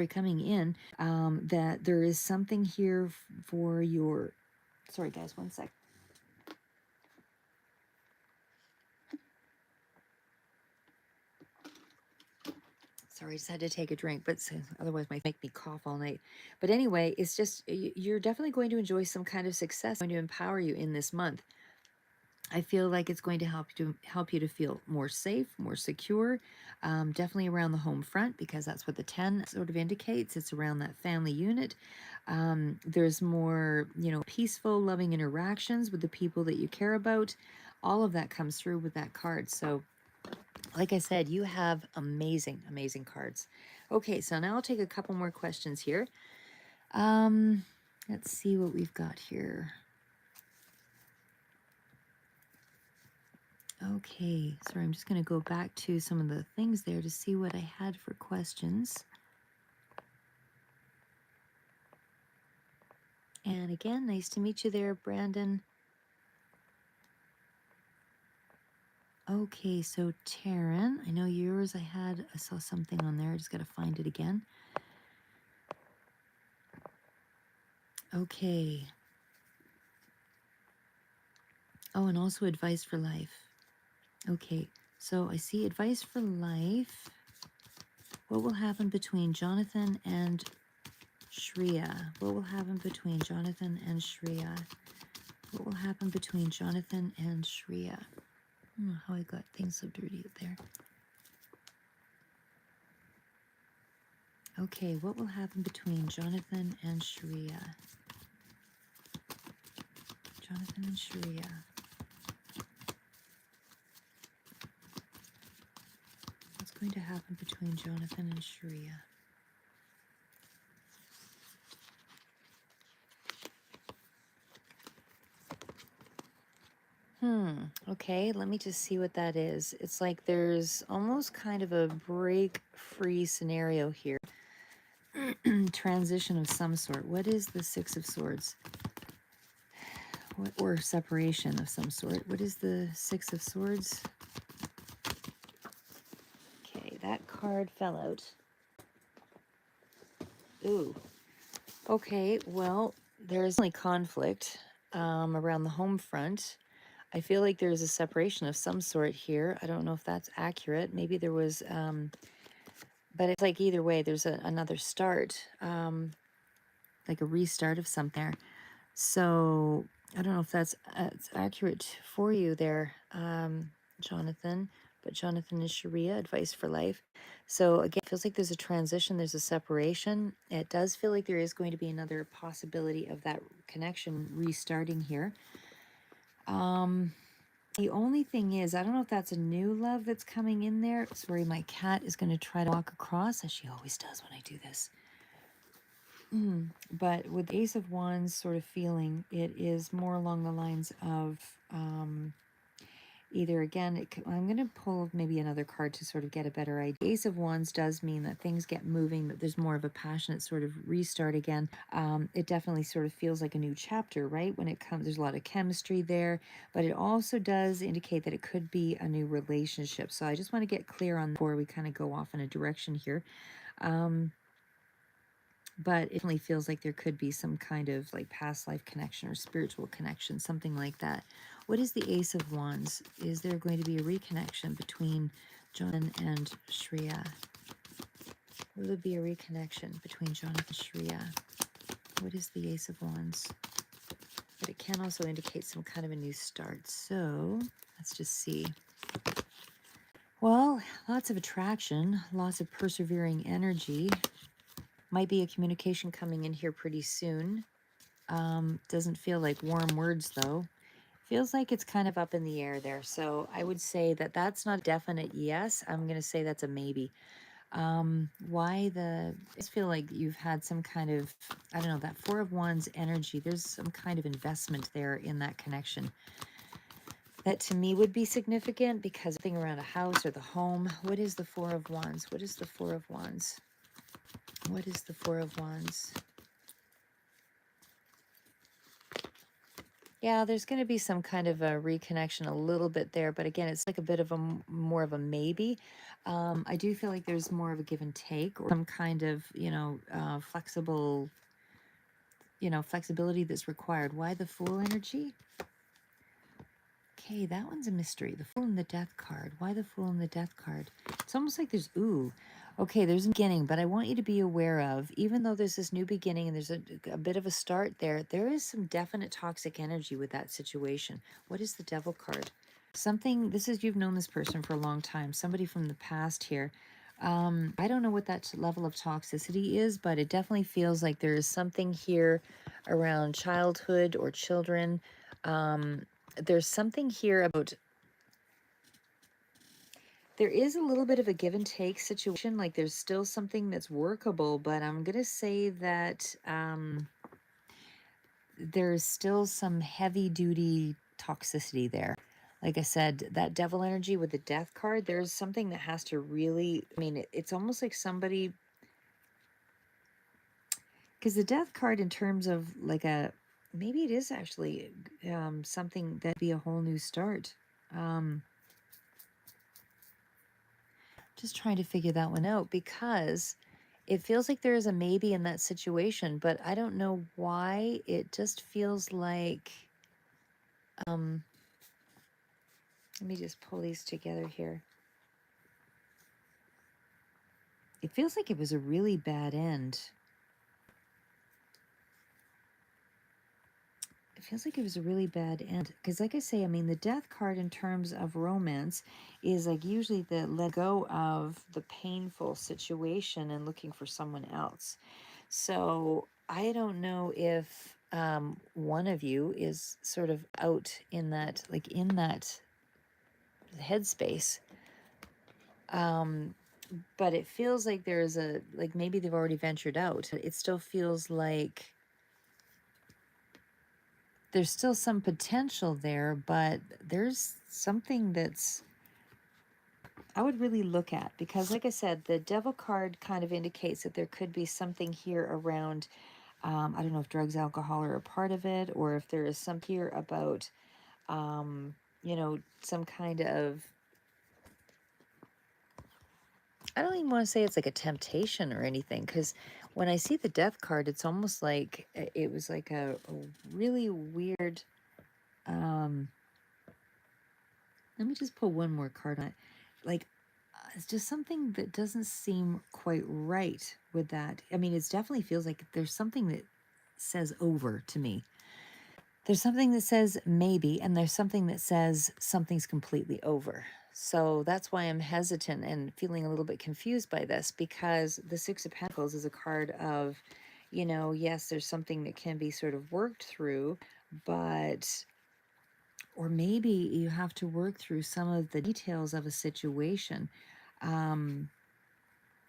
coming in, that there is something here for your, sorry guys, one sec. Sorry, I just had to take a drink, but otherwise might make me cough all night. But anyway, it's just, you're definitely going to enjoy some kind of success, going to empower you in this month. I feel like it's going to help you to feel more safe, more secure, definitely around the home front, because that's what the 10 sort of indicates. It's around that family unit. There's more, peaceful, loving interactions with the people that you care about. All of that comes through with that card. So, like I said, you have amazing, amazing cards. Okay, so now I'll take a couple more questions here. Let's see what we've got here. Okay, sorry, I'm just going to go back to some of the things there to see what I had for questions. And again, nice to meet you there, Brandon. Okay, so Taryn, I know yours, I saw something on there. I just got to find it again. Okay. Oh, and also advice for life. Okay, so I see advice for life. What will happen between Jonathan and Shreya? What will happen between Jonathan and Shreya? What will happen between Jonathan and Shreya? I don't know how I got things so dirty up there. Okay, what will happen between Jonathan and Shreya? Jonathan and Shreya. What's going to happen between Jonathan and Shreya? Okay, let me just see what that is. It's like there's almost kind of a break-free scenario here. Transition of some sort. What is the Six of Swords? Or separation of some sort. What is the Six of Swords? Okay, that card fell out. Ooh. Okay, well, there's only conflict around the home front. I feel like there's a separation of some sort here. I don't know if that's accurate. Maybe there was, but it's like either way, there's another start, like a restart of something. So I don't know if that's it's accurate for you there, Jonathan. But Jonathan and Sharia, advice for life. So again, it feels like there's a transition, there's a separation. It does feel like there is going to be another possibility of that connection restarting here. The only thing is, I don't know if that's a new love that's coming in there. Sorry, my cat is going to try to walk across, as she always does when I do this. But with the Ace of Wands sort of feeling, it is more along the lines of Either again, I'm going to pull maybe another card to sort of get a better idea. Ace of Wands does mean that things get moving, that there's more of a passionate sort of restart again. It definitely sort of feels like a new chapter, right? When it comes, there's a lot of chemistry there, but it also does indicate that it could be a new relationship. So I just want to get clear on before we kind of go off in a direction here. But it definitely feels like there could be some kind of like past life connection or spiritual connection, something like that. What is the Ace of Wands? Is there going to be a reconnection between Jonathan and Shreya? Will there be a reconnection between Jonathan and Shreya? What is the Ace of Wands? But it can also indicate some kind of a new start. So let's just see. Well, lots of attraction, lots of persevering energy. Might be a communication coming in here pretty soon. Doesn't feel like warm words though. Feels like it's kind of up in the air there. So I would say that that's not a definite yes. I'm going to say that's a maybe. I just feel like you've had some kind of, I don't know, that Four of Wands energy. There's some kind of investment there in that connection. That to me would be significant because thing around a house or the home. What is the Four of Wands? What is the Four of Wands? What is the Four of Wands? Yeah, there's going to be some kind of a reconnection a little bit there, but again, it's like a bit of a more of a maybe. I do feel like there's more of a give and take or some kind of, flexibility that's required. Why the Fool energy? Okay, that one's a mystery. The Fool and the Death card. Why the Fool and the Death card? It's almost like there's, okay, there's a beginning, but I want you to be aware of, even though there's this new beginning and there's a bit of a start there, there is some definite toxic energy with that situation. What is the Devil card? Something, you've known this person for a long time, somebody from the past here. I don't know what that level of toxicity is, but it definitely feels like there is something here around childhood or children. There's something here about, there is a little bit of a give and take situation. Like there's still something that's workable, but I'm going to say that there's still some heavy duty toxicity there. Like I said, that Devil energy with the Death card, there's something that has to really, it's almost like somebody, because the Death card in terms of like maybe it is actually something that'd be a whole new start. Just trying to figure that one out because it feels like there is a maybe in that situation, but I don't know why. It just feels like, let me just pull these together here. It feels like it was a really bad end. It feels like it was a really bad end. Because like I say, the Death card in terms of romance is like usually the let go of the painful situation and looking for someone else. So I don't know if one of you is sort of out in that, like in that headspace. But it feels like there's like maybe they've already ventured out. It still feels like there's still some potential there, but there's something that's I would really look at because, like I said, the Devil card kind of indicates that there could be something here around, I don't know if drugs, alcohol are a part of it, or if there is some here about, some kind of, I don't even want to say it's like a temptation or anything, because when I see the Death card, it's almost like it was like a really weird, let me just pull one more card on it. Like, it's just something that doesn't seem quite right with that. It definitely feels like there's something that says over to me. There's something that says maybe, and there's something that says something's completely over. So that's why I'm hesitant and feeling a little bit confused by this, because the Six of Pentacles is a card of, yes, there's something that can be sort of worked through, but or maybe you have to work through some of the details of a situation,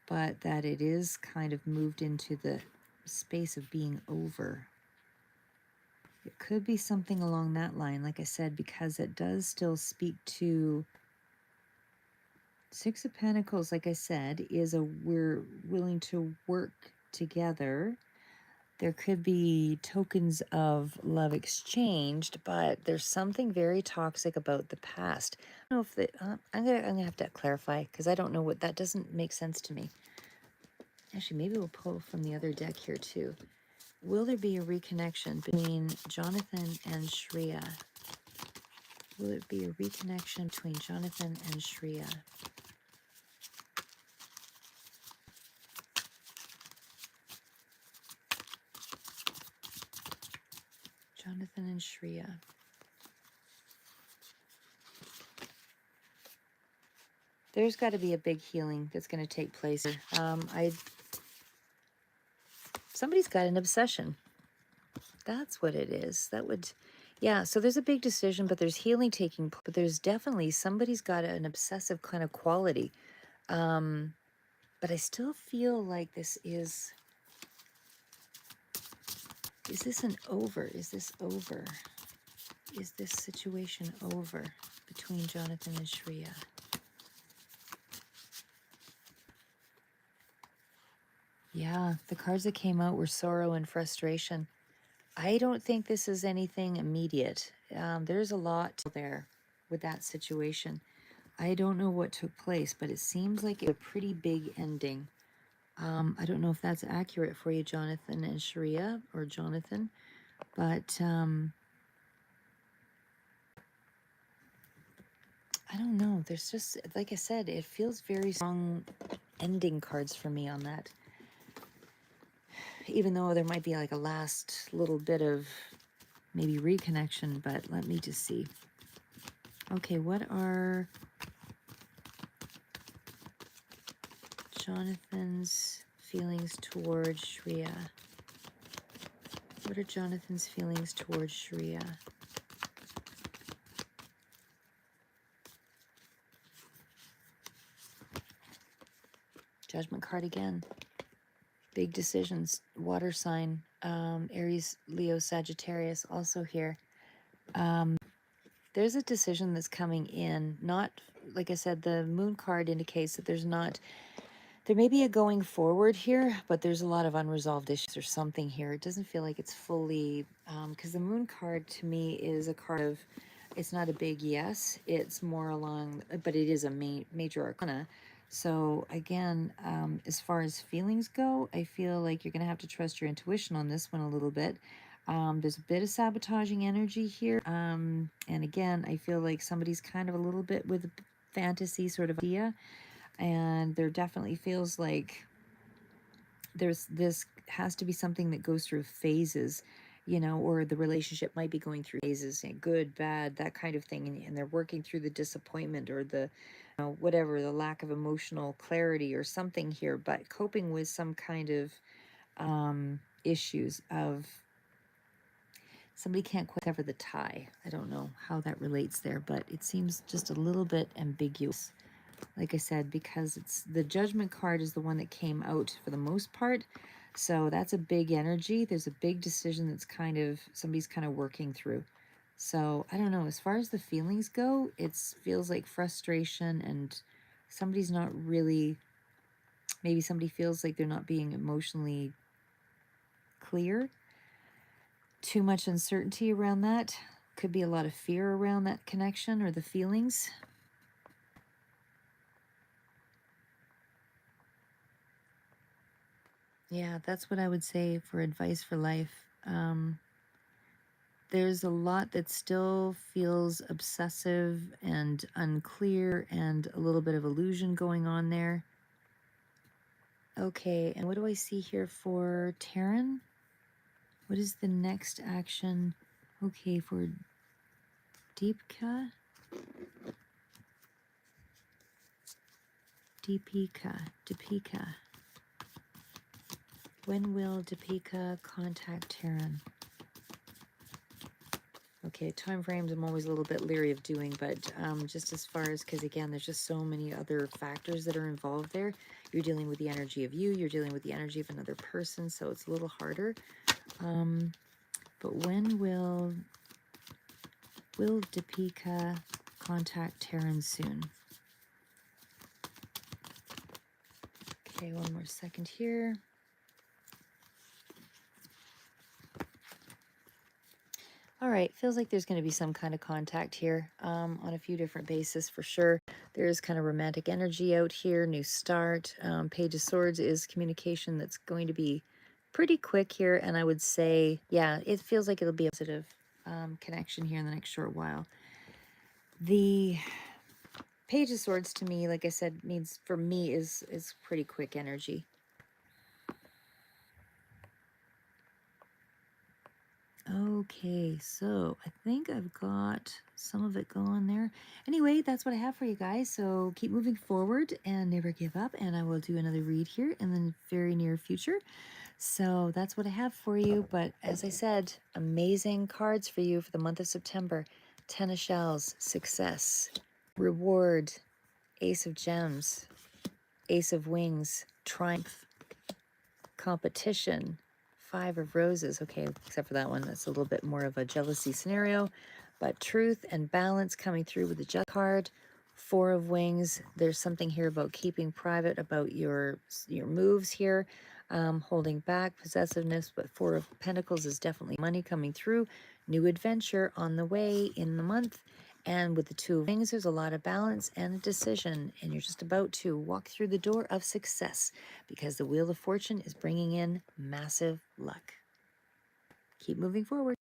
but that it is kind of moved into the space of being over. It could be something along that line, like I said, because it does still speak to Six of Pentacles, like I said, is a we're willing to work together. There could be tokens of love exchanged, but there's something very toxic about the past. I don't know if I'm gonna have to clarify because I don't know what that doesn't make sense to me. Actually, maybe we'll pull from the other deck here too. Will there be a reconnection between Jonathan and Shreya? Will it be a reconnection between Jonathan and Shreya? Jonathan and Shreya. There's got to be a big healing that's going to take place. Somebody's got an obsession. That's what it is. That would, yeah. So there's a big decision, but there's healing taking place. But there's definitely somebody's got an obsessive kind of quality. But I still feel like this is this an over? Is this over? Is this situation over between Jonathan and Shreya? Yeah, the cards that came out were sorrow and frustration. I don't think this is anything immediate. There's a lot there with that situation. I don't know what took place, but it seems like a pretty big ending. I don't know if that's accurate for you, Jonathan and Shreya, or Jonathan, but I don't know. There's just, like I said, it feels very strong ending cards for me on that. Even though there might be like a last little bit of maybe reconnection, but let me just see. Okay, what are Jonathan's feelings towards Shreya? What are Jonathan's feelings towards Shreya? Judgment card again. Big decisions. Water sign. Aries, Leo, Sagittarius also here. There's a decision that's coming in. Not, like I said, the moon card indicates that there may be a going forward here, but there's a lot of unresolved issues or something here. It doesn't feel like it's fully, because the moon card to me is a card of, it's not a big yes, it's more along, but it is a major arcana. So again, as far as feelings go, I feel like you're going to have to trust your intuition on this one a little bit. There's a bit of sabotaging energy here. And again, I feel like somebody's kind of a little bit with a fantasy sort of idea. And there definitely feels like this has to be something that goes through phases, or the relationship might be going through phases, good, bad, that kind of thing. And they're working through the disappointment or the, whatever, the lack of emotional clarity or something here, but coping with some kind of issues of somebody can't quite cover the tie. I don't know how that relates there, but it seems just a little bit ambiguous. Like I said, because it's the Judgment card is the one that came out for the most part. So that's a big energy. There's a big decision that's somebody's kind of working through. So I don't know. As far as the feelings go, it feels like frustration and somebody's not really, maybe somebody feels like they're not being emotionally clear. Too much uncertainty around that. Could be a lot of fear around that connection or the feelings. Yeah, that's what I would say for advice for life. There's a lot that still feels obsessive and unclear and a little bit of illusion going on there. Okay, and what do I see here for Taryn? What is the next action? Okay, for Deepika. Deepika. When will Deepika contact Taryn? Okay, time frames I'm always a little bit leery of doing, but just as far as, because again, there's just so many other factors that are involved there. You're dealing with the energy of you, you're dealing with the energy of another person, so it's a little harder. But when will Deepika contact Taryn soon? Okay, one more second here. All right, feels like there's going to be some kind of contact here on a few different bases for sure. There's kind of romantic energy out here, new start. Page of Swords is communication that's going to be pretty quick here. And I would say, yeah, it feels like it'll be a positive connection here in the next short while. The Page of Swords to me, like I said, means for me is pretty quick energy. Okay, so I think I've got some of it going there. Anyway, that's what I have for you guys. So keep moving forward and never give up. And I will do another read here in the very near future. So that's what I have for you. But as I said, amazing cards for you for the month of September. 10 of Shells, Success, Reward, Ace of Gems, Ace of Wings, Triumph, Competition, 5 of Roses. Okay, except for that one, that's a little bit more of a jealousy scenario. But Truth and Balance coming through with the Judge card. 4 of Wings. There's something here about keeping private about your moves here. Holding back, possessiveness, but 4 of Pentacles is definitely money coming through. New adventure on the way in the month. And with the 2 of Wings, there's a lot of balance and a decision. And you're just about to walk through the door of success because the Wheel of Fortune is bringing in massive luck. Keep moving forward.